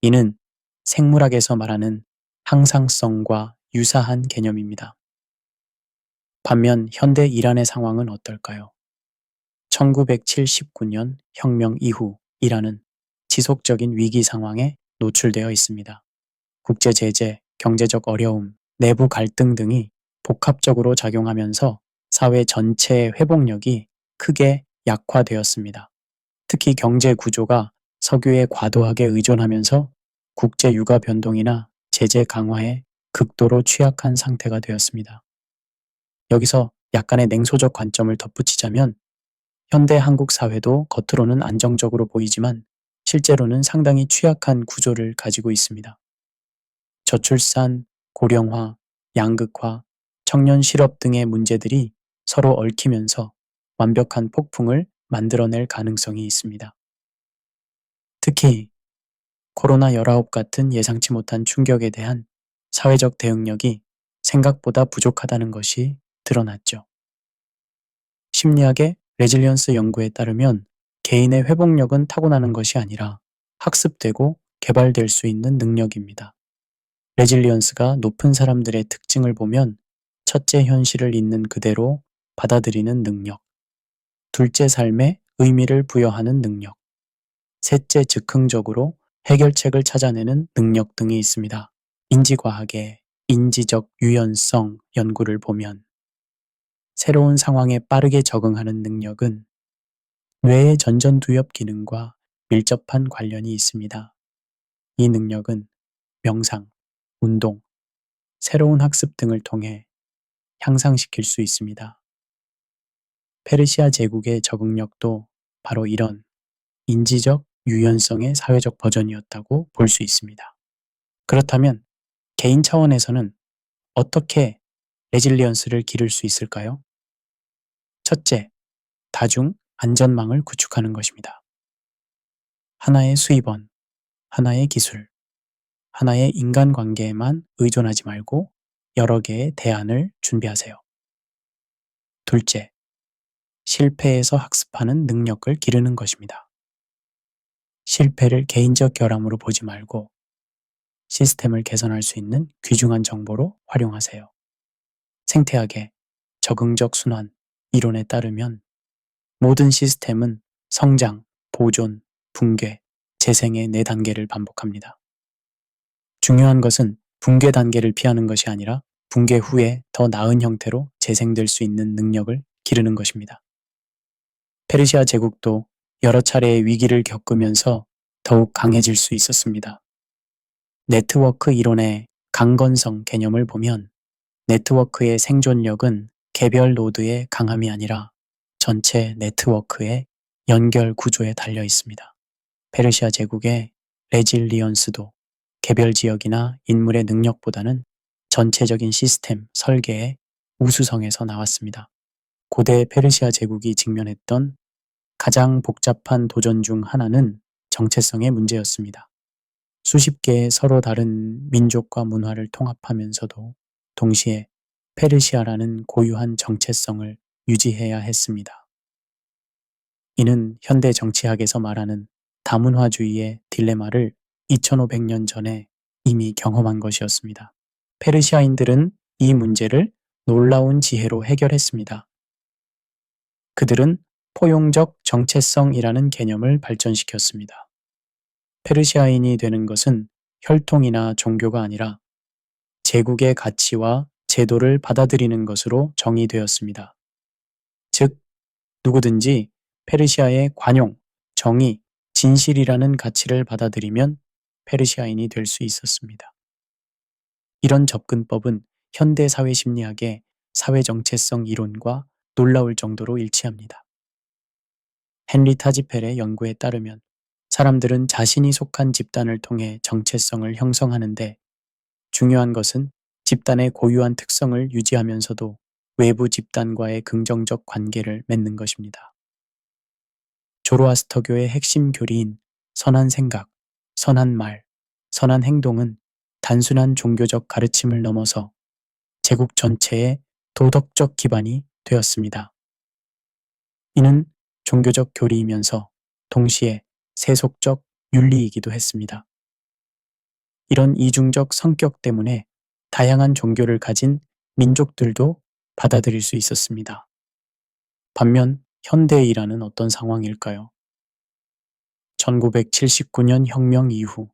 이는 생물학에서 말하는 항상성과 유사한 개념입니다. 반면 현대 이란의 상황은 어떨까요? 1979년 혁명 이후 이란은 지속적인 위기 상황에 노출되어 있습니다. 국제 제재, 경제적 어려움, 내부 갈등 등이 복합적으로 작용하면서 사회 전체의 회복력이 크게 약화되었습니다. 특히 경제 구조가 석유에 과도하게 의존하면서 국제 유가 변동이나 제재 강화에 극도로 취약한 상태가 되었습니다. 여기서 약간의 냉소적 관점을 덧붙이자면 현대 한국 사회도 겉으로는 안정적으로 보이지만 실제로는 상당히 취약한 구조를 가지고 있습니다. 저출산, 고령화, 양극화, 청년 실업 등의 문제들이 서로 얽히면서 완벽한 폭풍을 만들어낼 가능성이 있습니다. 특히 코로나19 같은 예상치 못한 충격에 대한 사회적 대응력이 생각보다 부족하다는 것이 드러났죠. 심리학의 레질리언스 연구에 따르면 개인의 회복력은 타고나는 것이 아니라 학습되고 개발될 수 있는 능력입니다. 레질리언스가 높은 사람들의 특징을 보면 첫째 현실을 있는 그대로 받아들이는 능력, 둘째 삶에 의미를 부여하는 능력, 셋째 즉흥적으로 해결책을 찾아내는 능력 등이 있습니다. 인지과학의 인지적 유연성 연구를 보면 새로운 상황에 빠르게 적응하는 능력은 뇌의 전전두엽 기능과 밀접한 관련이 있습니다. 이 능력은 명상, 운동, 새로운 학습 등을 통해 향상시킬 수 있습니다. 페르시아 제국의 적응력도 바로 이런 인지적 유연성의 사회적 버전이었다고 볼 수 있습니다. 그렇다면 개인 차원에서는 어떻게 레질리언스를 기를 수 있을까요? 첫째, 다중 안전망을 구축하는 것입니다. 하나의 수입원, 하나의 기술, 하나의 인간관계에만 의존하지 말고 여러 개의 대안을 준비하세요. 둘째, 실패에서 학습하는 능력을 기르는 것입니다. 실패를 개인적 결함으로 보지 말고 시스템을 개선할 수 있는 귀중한 정보로 활용하세요. 생태학의 적응적 순환 이론에 따르면 모든 시스템은 성장, 보존, 붕괴, 재생의 4단계를 반복합니다. 중요한 것은 붕괴 단계를 피하는 것이 아니라 붕괴 후에 더 나은 형태로 재생될 수 있는 능력을 기르는 것입니다. 페르시아 제국도 여러 차례의 위기를 겪으면서 더욱 강해질 수 있었습니다. 네트워크 이론의 강건성 개념을 보면 네트워크의 생존력은 개별 노드의 강함이 아니라 전체 네트워크의 연결 구조에 달려 있습니다. 페르시아 제국의 레질리언스도 개별 지역이나 인물의 능력보다는 전체적인 시스템 설계의 우수성에서 나왔습니다. 고대 페르시아 제국이 직면했던 가장 복잡한 도전 중 하나는 정체성의 문제였습니다. 수십 개의 서로 다른 민족과 문화를 통합하면서도 동시에 페르시아라는 고유한 정체성을 유지해야 했습니다. 이는 현대 정치학에서 말하는 다문화주의의 딜레마를 2500년 전에 이미 경험한 것이었습니다. 페르시아인들은 이 문제를 놀라운 지혜로 해결했습니다. 그들은 포용적 정체성이라는 개념을 발전시켰습니다. 페르시아인이 되는 것은 혈통이나 종교가 아니라 제국의 가치와 제도를 받아들이는 것으로 정의되었습니다. 즉, 누구든지 페르시아의 관용, 정의, 진실이라는 가치를 받아들이면 페르시아인이 될 수 있었습니다. 이런 접근법은 현대 사회 심리학의 사회 정체성 이론과 놀라울 정도로 일치합니다. 헨리 타지펠의 연구에 따르면 사람들은 자신이 속한 집단을 통해 정체성을 형성하는데 중요한 것은 집단의 고유한 특성을 유지하면서도 외부 집단과의 긍정적 관계를 맺는 것입니다. 조로아스터교의 핵심 교리인 선한 생각, 선한 말, 선한 행동은 단순한 종교적 가르침을 넘어서 제국 전체의 도덕적 기반이 되었습니다. 이는 종교적 교리이면서 동시에 세속적 윤리이기도 했습니다. 이런 이중적 성격 때문에 다양한 종교를 가진 민족들도 받아들일 수 있었습니다. 반면 현대 이란은 어떤 상황일까요? 1979년 혁명 이후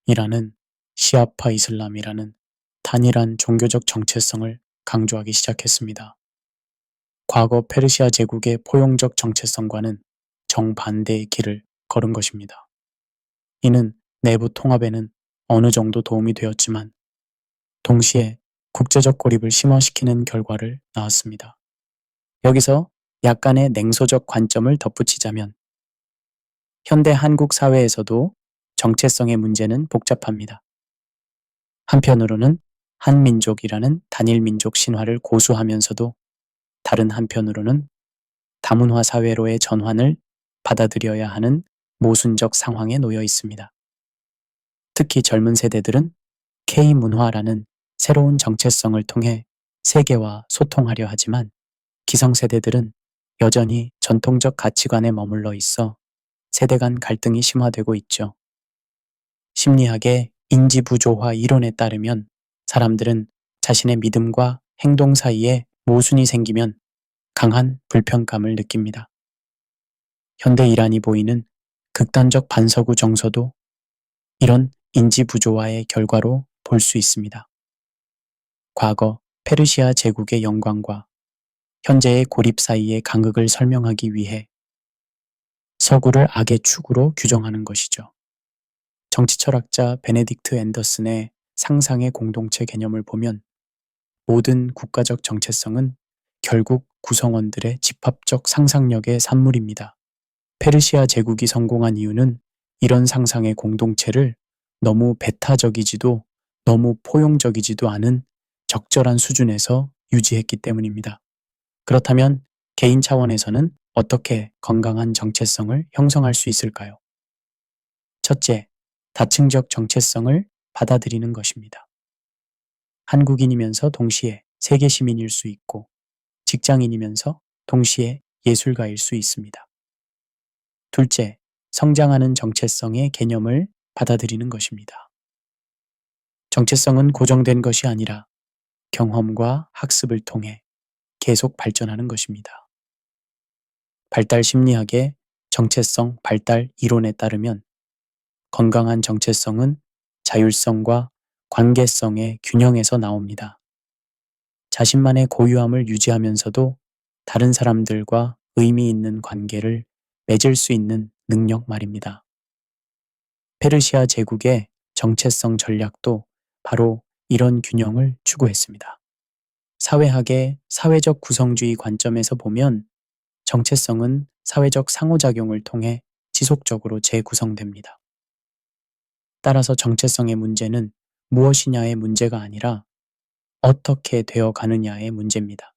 이란은 시아파 이슬람이라는 단일한 종교적 정체성을 강조하기 시작했습니다. 과거 페르시아 제국의 포용적 정체성과는 정반대의 길을 걸은 것입니다. 이는 내부 통합에는 어느 정도 도움이 되었지만 동시에 국제적 고립을 심화시키는 결과를 낳았습니다. 여기서 약간의 냉소적 관점을 덧붙이자면 현대 한국 사회에서도 정체성의 문제는 복잡합니다. 한편으로는 한민족이라는 단일 민족 신화를 고수하면서도 다른 한편으로는 다문화 사회로의 전환을 받아들여야 하는 모순적 상황에 놓여 있습니다. 특히 젊은 세대들은 K문화라는 새로운 정체성을 통해 세계와 소통하려 하지만 기성세대들은 여전히 전통적 가치관에 머물러 있어 세대 간 갈등이 심화되고 있죠. 심리학의 인지부조화 이론에 따르면 사람들은 자신의 믿음과 행동 사이에 모순이 생기면 강한 불편감을 느낍니다. 현대 이란이 보이는 극단적 반서구 정서도 이런 인지부조화의 결과로 볼 수 있습니다. 과거 페르시아 제국의 영광과 현재의 고립 사이의 간극을 설명하기 위해 서구를 악의 축으로 규정하는 것이죠. 정치 철학자 베네딕트 앤더슨의 상상의 공동체 개념을 보면 모든 국가적 정체성은 결국 구성원들의 집합적 상상력의 산물입니다. 페르시아 제국이 성공한 이유는 이런 상상의 공동체를 너무 배타적이지도 너무 포용적이지도 않은 적절한 수준에서 유지했기 때문입니다. 그렇다면 개인 차원에서는 어떻게 건강한 정체성을 형성할 수 있을까요? 첫째, 다층적 정체성을 받아들이는 것입니다. 한국인이면서 동시에 세계 시민일 수 있고 직장인이면서 동시에 예술가일 수 있습니다. 둘째, 성장하는 정체성의 개념을 받아들이는 것입니다. 정체성은 고정된 것이 아니라 경험과 학습을 통해 계속 발전하는 것입니다. 발달 심리학의 정체성 발달 이론에 따르면 건강한 정체성은 자율성과 관계성의 균형에서 나옵니다. 자신만의 고유함을 유지하면서도 다른 사람들과 의미 있는 관계를 맺을 수 있는 능력 말입니다. 페르시아 제국의 정체성 전략도 바로 이런 균형을 추구했습니다. 사회학의 사회적 구성주의 관점에서 보면 정체성은 사회적 상호작용을 통해 지속적으로 재구성됩니다. 따라서 정체성의 문제는 무엇이냐의 문제가 아니라 어떻게 되어 가느냐의 문제입니다.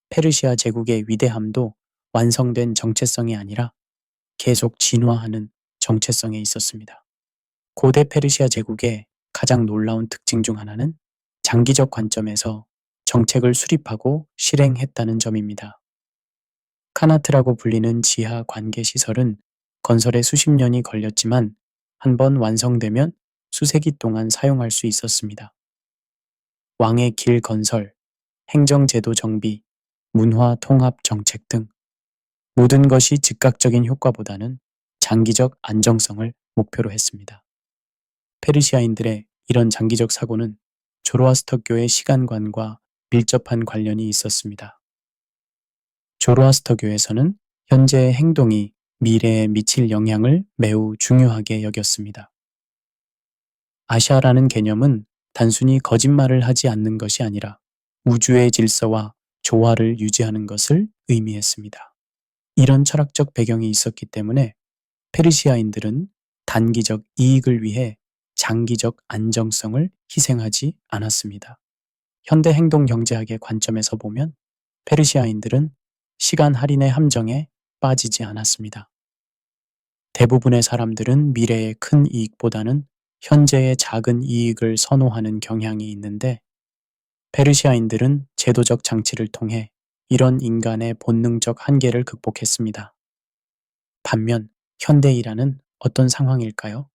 페르시아 제국의 위대함도 완성된 정체성이 아니라 계속 진화하는 정체성에 있었습니다. 고대 페르시아 제국의 가장 놀라운 특징 중 하나는 장기적 관점에서 정책을 수립하고 실행했다는 점입니다. 카나트라고 불리는 지하 관계 시설은 건설에 수십 년이 걸렸지만 한번 완성되면 수세기 동안 사용할 수 있었습니다. 왕의 길 건설, 행정제도 정비, 문화 통합 정책 등 모든 것이 즉각적인 효과보다는 장기적 안정성을 목표로 했습니다. 페르시아인들의 이런 장기적 사고는 조로아스터교의 시간관과 밀접한 관련이 있었습니다. 조로아스터교에서는 현재의 행동이 미래에 미칠 영향을 매우 중요하게 여겼습니다. 아샤라는 개념은 단순히 거짓말을 하지 않는 것이 아니라 우주의 질서와 조화를 유지하는 것을 의미했습니다. 이런 철학적 배경이 있었기 때문에 페르시아인들은 단기적 이익을 위해 장기적 안정성을 희생하지 않았습니다. 현대 행동 경제학의 관점에서 보면 페르시아인들은 시간 할인의 함정에 빠지지 않았습니다. 대부분의 사람들은 미래의 큰 이익보다는 현재의 작은 이익을 선호하는 경향이 있는데 페르시아인들은 제도적 장치를 통해 이런 인간의 본능적 한계를 극복했습니다. 반면 현대 이란은 어떤 상황일까요?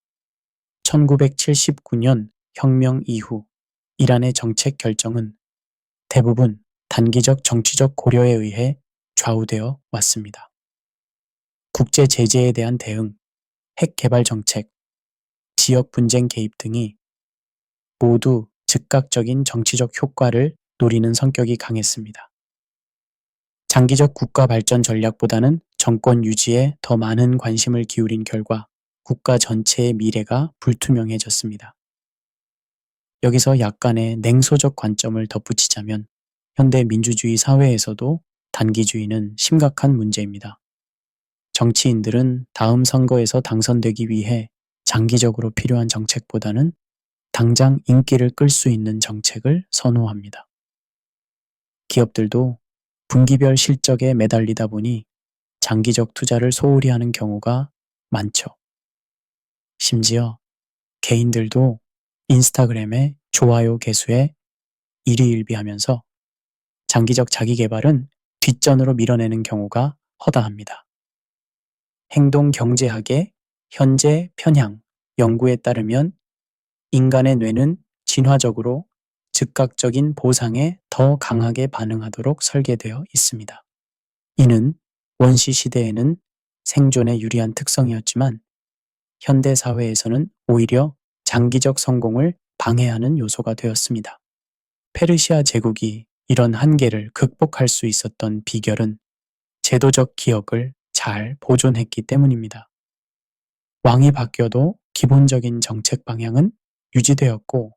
1979년 혁명 이후 이란의 정책 결정은 대부분 단기적 정치적 고려에 의해 좌우되어 왔습니다. 국제 제재에 대한 대응, 핵 개발 정책, 지역 분쟁 개입 등이 모두 즉각적인 정치적 효과를 노리는 성격이 강했습니다. 장기적 국가 발전 전략보다는 정권 유지에 더 많은 관심을 기울인 결과 국가 전체의 미래가 불투명해졌습니다. 여기서 약간의 냉소적 관점을 덧붙이자면 현대 민주주의 사회에서도 단기주의는 심각한 문제입니다. 정치인들은 다음 선거에서 당선되기 위해 장기적으로 필요한 정책보다는 당장 인기를 끌 수 있는 정책을 선호합니다. 기업들도 분기별 실적에 매달리다 보니 장기적 투자를 소홀히 하는 경우가 많죠. 심지어 개인들도 인스타그램의 좋아요 개수에 일희일비하면서 장기적 자기 개발은 뒷전으로 밀어내는 경우가 허다합니다. 행동경제학의 현재 편향 연구에 따르면 인간의 뇌는 진화적으로 즉각적인 보상에 더 강하게 반응하도록 설계되어 있습니다. 이는 원시 시대에는 생존에 유리한 특성이었지만 현대 사회에서는 오히려 장기적 성공을 방해하는 요소가 되었습니다. 페르시아 제국이 이런 한계를 극복할 수 있었던 비결은 제도적 기억을 잘 보존했기 때문입니다. 왕이 바뀌어도 기본적인 정책 방향은 유지되었고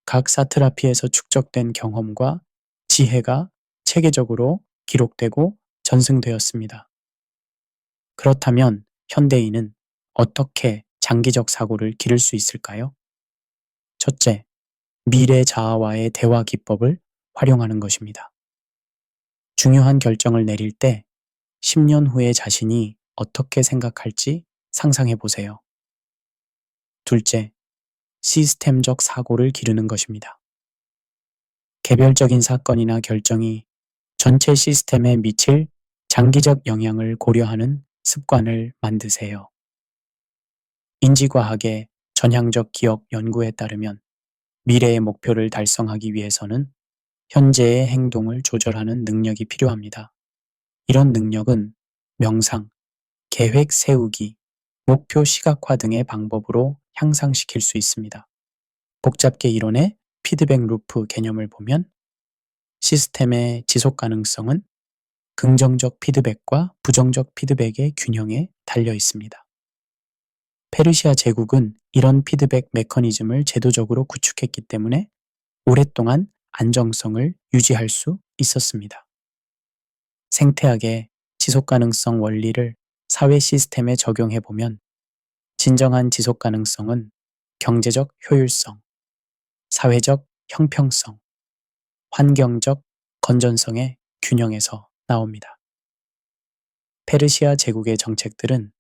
각 사트라피에서 축적된 경험과 지혜가 체계적으로 기록되고 전승되었습니다. 그렇다면 현대인은 어떻게 장기적 사고를 기를 수 있을까요? 첫째, 미래 자아와의 대화 기법을 활용하는 것입니다. 중요한 결정을 내릴 때 10년 후의 자신이 어떻게 생각할지 상상해 보세요. 둘째, 시스템적 사고를 기르는 것입니다. 개별적인 사건이나 결정이 전체 시스템에 미칠 장기적 영향을 고려하는 습관을 만드세요. 인지과학의 전향적 기억 연구에 따르면 미래의 목표를 달성하기 위해서는 현재의 행동을 조절하는 능력이 필요합니다. 이런 능력은 명상, 계획 세우기, 목표 시각화 등의 방법으로 향상시킬 수 있습니다. 복잡계 이론의 피드백 루프 개념을 보면 시스템의 지속 가능성은 긍정적 피드백과 부정적 피드백의 균형에 달려 있습니다. 페르시아 제국은 이런 피드백 메커니즘을 제도적으로 구축했기 때문에 오랫동안 안정성을 유지할 수 있었습니다. 생태학의 지속 가능성 원리를 사회 시스템에 적용해 보면 진정한 지속 가능성은 경제적 효율성, 사회적 형평성, 환경적 건전성의 균형에서 나옵니다. 페르시아 제국의 정책들은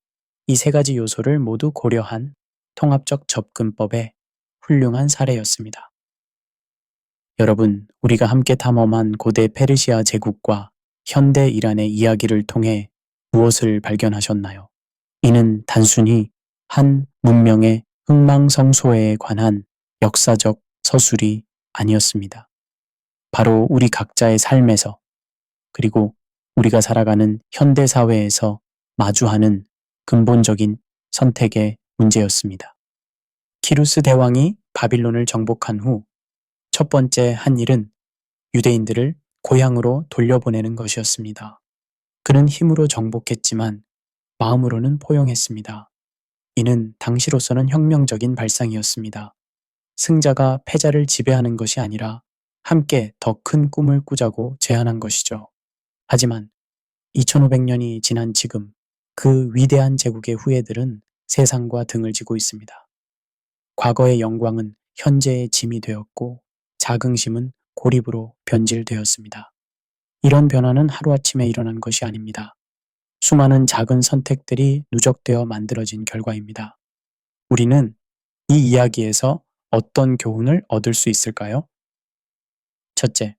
이 세 가지 요소를 모두 고려한 통합적 접근법의 훌륭한 사례였습니다. 여러분, 우리가 함께 탐험한 고대 페르시아 제국과 현대 이란의 이야기를 통해 무엇을 발견하셨나요? 이는 단순히 한 문명의 흥망성쇠에 관한 역사적 서술이 아니었습니다. 바로 우리 각자의 삶에서 그리고 우리가 살아가는 현대 사회에서 마주하는 근본적인 선택의 문제였습니다. 키루스 대왕이 바빌론을 정복한 후 첫 번째 한 일은 유대인들을 고향으로 돌려보내는 것이었습니다. 그는 힘으로 정복했지만 마음으로는 포용했습니다. 이는 당시로서는 혁명적인 발상이었습니다. 승자가 패자를 지배하는 것이 아니라 함께 더 큰 꿈을 꾸자고 제안한 것이죠. 하지만 2500년이 지난 지금 그 위대한 제국의 후예들은 세상과 등을 지고 있습니다. 과거의 영광은 현재의 짐이 되었고 자긍심은 고립으로 변질되었습니다. 이런 변화는 하루아침에 일어난 것이 아닙니다. 수많은 작은 선택들이 누적되어 만들어진 결과입니다. 우리는 이 이야기에서 어떤 교훈을 얻을 수 있을까요? 첫째,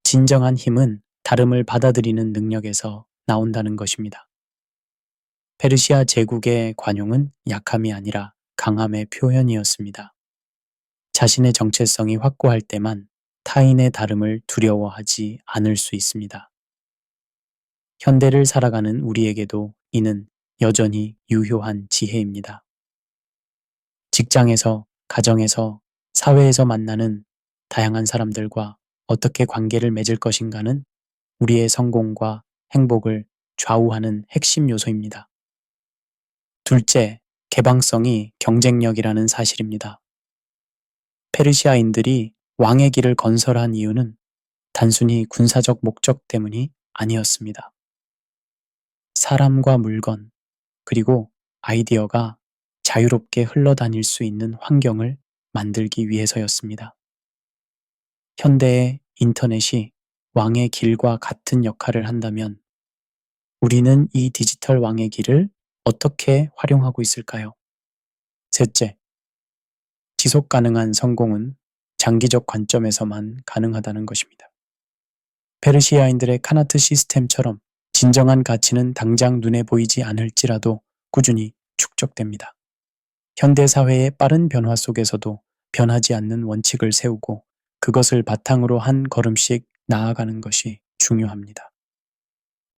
진정한 힘은 다름을 받아들이는 능력에서 나온다는 것입니다. 페르시아 제국의 관용은 약함이 아니라 강함의 표현이었습니다. 자신의 정체성이 확고할 때만 타인의 다름을 두려워하지 않을 수 있습니다. 현대를 살아가는 우리에게도 이는 여전히 유효한 지혜입니다. 직장에서, 가정에서, 사회에서 만나는 다양한 사람들과 어떻게 관계를 맺을 것인가는 우리의 성공과 행복을 좌우하는 핵심 요소입니다. 둘째, 개방성이 경쟁력이라는 사실입니다. 페르시아인들이 왕의 길을 건설한 이유는 단순히 군사적 목적 때문이 아니었습니다. 사람과 물건, 그리고 아이디어가 자유롭게 흘러다닐 수 있는 환경을 만들기 위해서였습니다. 현대의 인터넷이 왕의 길과 같은 역할을 한다면 우리는 이 디지털 왕의 길을 어떻게 활용하고 있을까요? 셋째, 지속 가능한 성공은 장기적 관점에서만 가능하다는 것입니다. 페르시아인들의 카나트 시스템처럼 진정한 가치는 당장 눈에 보이지 않을지라도 꾸준히 축적됩니다. 현대 사회의 빠른 변화 속에서도 변하지 않는 원칙을 세우고 그것을 바탕으로 한 걸음씩 나아가는 것이 중요합니다.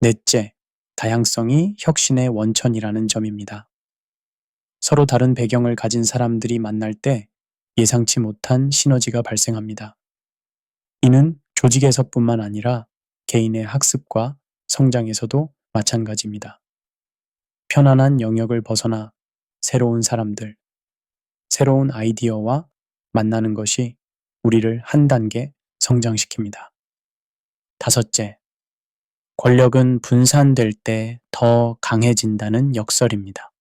넷째, 다양성이 혁신의 원천이라는 점입니다. 서로 다른 배경을 가진 사람들이 만날 때 예상치 못한 시너지가 발생합니다. 이는 조직에서뿐만 아니라 개인의 학습과 성장에서도 마찬가지입니다. 편안한 영역을 벗어나 새로운 사람들, 새로운 아이디어와 만나는 것이 우리를 한 단계 성장시킵니다. 다섯째, 권력은 분산될 때 더 강해진다는 역설입니다.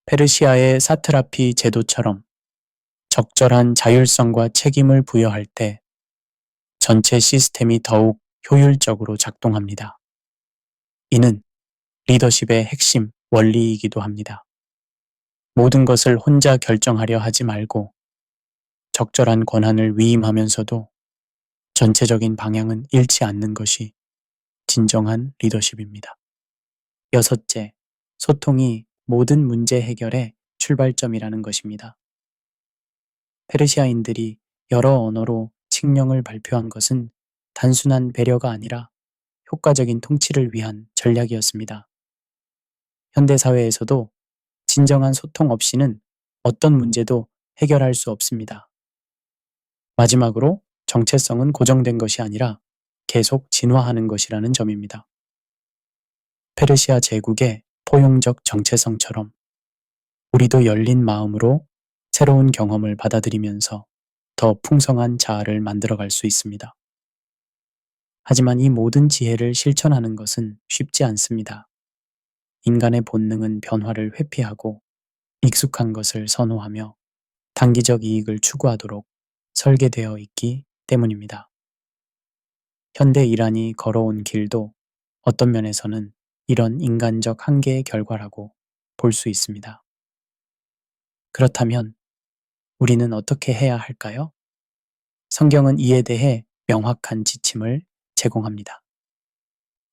페르시아의 사트라피 제도처럼 적절한 자율성과 책임을 부여할 때 전체 시스템이 더욱 효율적으로 작동합니다. 이는 리더십의 핵심 원리이기도 합니다. 모든 것을 혼자 결정하려 하지 말고 적절한 권한을 위임하면서도 전체적인 방향은 잃지 않는 것이 진정한 리더십입니다. 여섯째, 소통이 모든 문제 해결의 출발점이라는 것입니다. 페르시아인들이 여러 언어로 칙령을 발표한 것은 단순한 배려가 아니라 효과적인 통치를 위한 전략이었습니다. 현대사회에서도 진정한 소통 없이는 어떤 문제도 해결할 수 없습니다. 마지막으로 정체성은 고정된 것이 아니라 계속 진화하는 것이라는 점입니다. 페르시아 제국의 포용적 정체성처럼 우리도 열린 마음으로 새로운 경험을 받아들이면서 더 풍성한 자아를 만들어갈 수 있습니다. 하지만 이 모든 지혜를 실천하는 것은 쉽지 않습니다. 인간의 본능은 변화를 회피하고 익숙한 것을 선호하며 단기적 이익을 추구하도록 설계되어 있기 때문입니다. 현대 이란이 걸어온 길도 어떤 면에서는 이런 인간적 한계의 결과라고 볼 수 있습니다. 그렇다면 우리는 어떻게 해야 할까요? 성경은 이에 대해 명확한 지침을 제공합니다.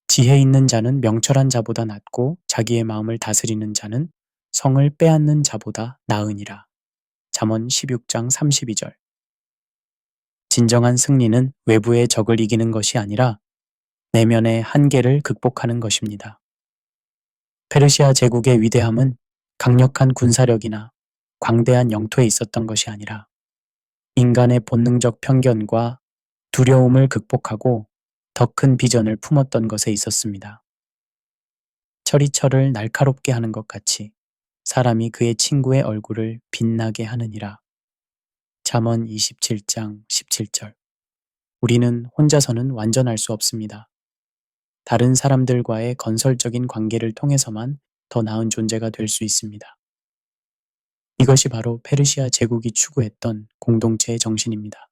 지혜 있는 자는 명철한 자보다 낫고 자기의 마음을 다스리는 자는 성을 빼앗는 자보다 나으니라. 잠언 16장 32절. 진정한 승리는 외부의 적을 이기는 것이 아니라 내면의 한계를 극복하는 것입니다. 페르시아 제국의 위대함은 강력한 군사력이나 광대한 영토에 있었던 것이 아니라 인간의 본능적 편견과 두려움을 극복하고 더 큰 비전을 품었던 것에 있었습니다. 철이 철을 날카롭게 하는 것 같이 사람이 그의 친구의 얼굴을 빛나게 하느니라. 잠언 27장 17절. 우리는 혼자서는 완전할 수 없습니다. 다른 사람들과의 건설적인 관계를 통해서만 더 나은 존재가 될 수 있습니다. 이것이 바로 페르시아 제국이 추구했던 공동체의 정신입니다.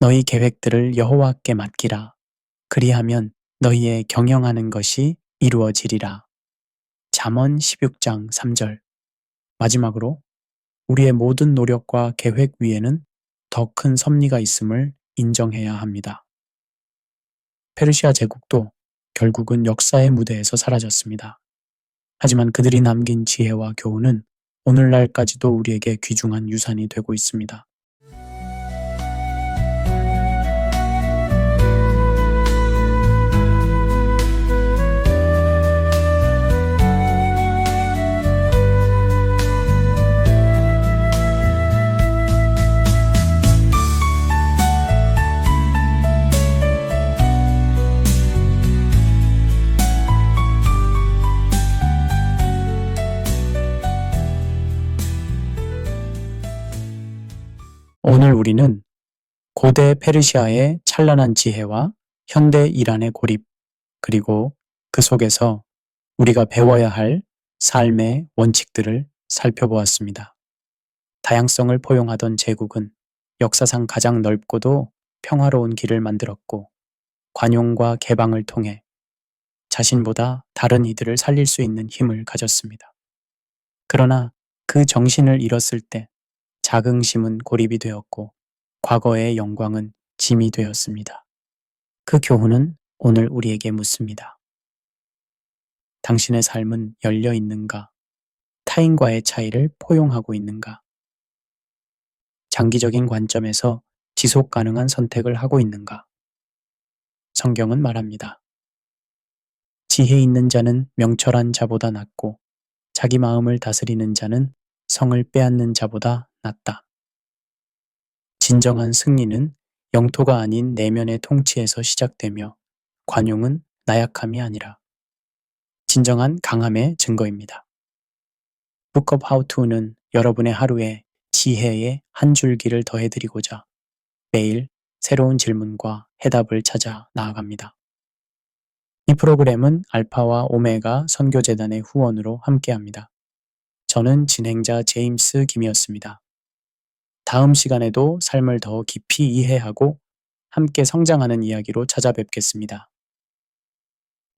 너희 계획들을 여호와께 맡기라. 그리하면 너희의 경영하는 것이 이루어지리라. 잠언 16장 3절. 마지막으로 우리의 모든 노력과 계획 위에는 더 큰 섭리가 있음을 인정해야 합니다. 페르시아 제국도 결국은 역사의 무대에서 사라졌습니다. 하지만 그들이 남긴 지혜와 교훈은 오늘날까지도 우리에게 귀중한 유산이 되고 있습니다. 우리는 고대 페르시아의 찬란한 지혜와 현대 이란의 고립, 그리고 그 속에서 우리가 배워야 할 삶의 원칙들을 살펴보았습니다. 다양성을 포용하던 제국은 역사상 가장 넓고도 평화로운 길을 만들었고, 관용과 개방을 통해 자신보다 다른 이들을 살릴 수 있는 힘을 가졌습니다. 그러나 그 정신을 잃었을 때 자긍심은 고립이 되었고, 과거의 영광은 짐이 되었습니다. 그 교훈은 오늘 우리에게 묻습니다. 당신의 삶은 열려 있는가? 타인과의 차이를 포용하고 있는가? 장기적인 관점에서 지속 가능한 선택을 하고 있는가? 성경은 말합니다. 지혜 있는 자는 명철한 자보다 낫고 자기 마음을 다스리는 자는 성을 빼앗는 자보다 낫다. 진정한 승리는 영토가 아닌 내면의 통치에서 시작되며, 관용은 나약함이 아니라 진정한 강함의 증거입니다. Book of How To는 여러분의 하루에 지혜의 한 줄기를 더해드리고자 매일 새로운 질문과 해답을 찾아 나아갑니다. 이 프로그램은 알파와 오메가 선교재단의 후원으로 함께합니다. 저는 진행자 제임스 김이었습니다. 다음 시간에도 삶을 더 깊이 이해하고 함께 성장하는 이야기로 찾아뵙겠습니다.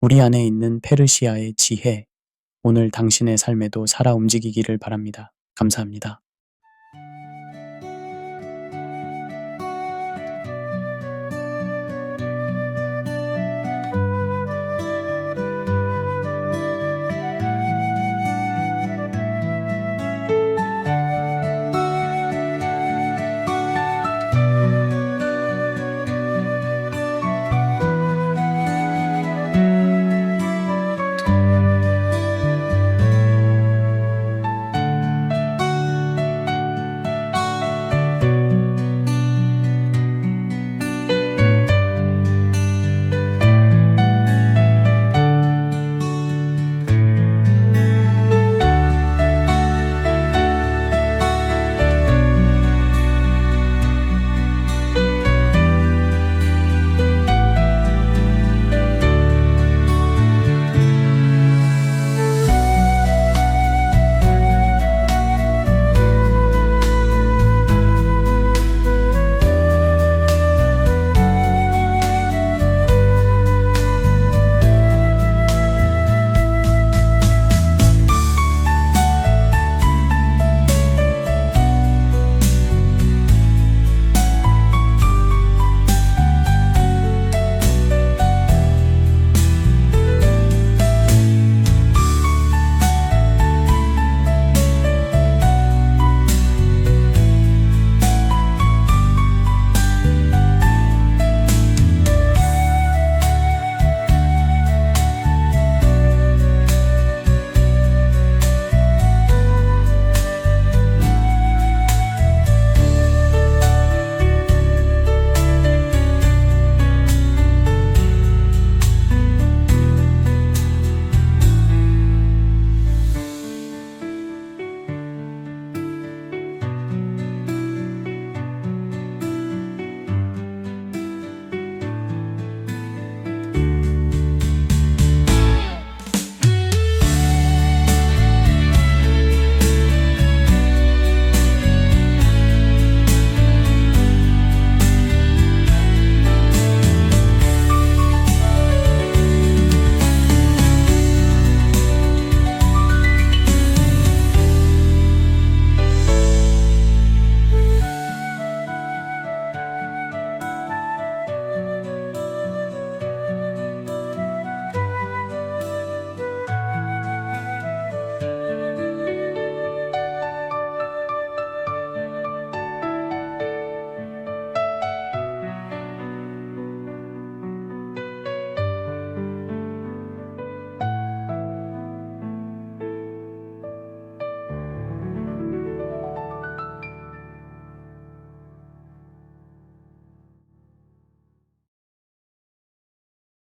우리 안에 있는 페르시아의 지혜, 오늘 당신의 삶에도 살아 움직이기를 바랍니다. 감사합니다.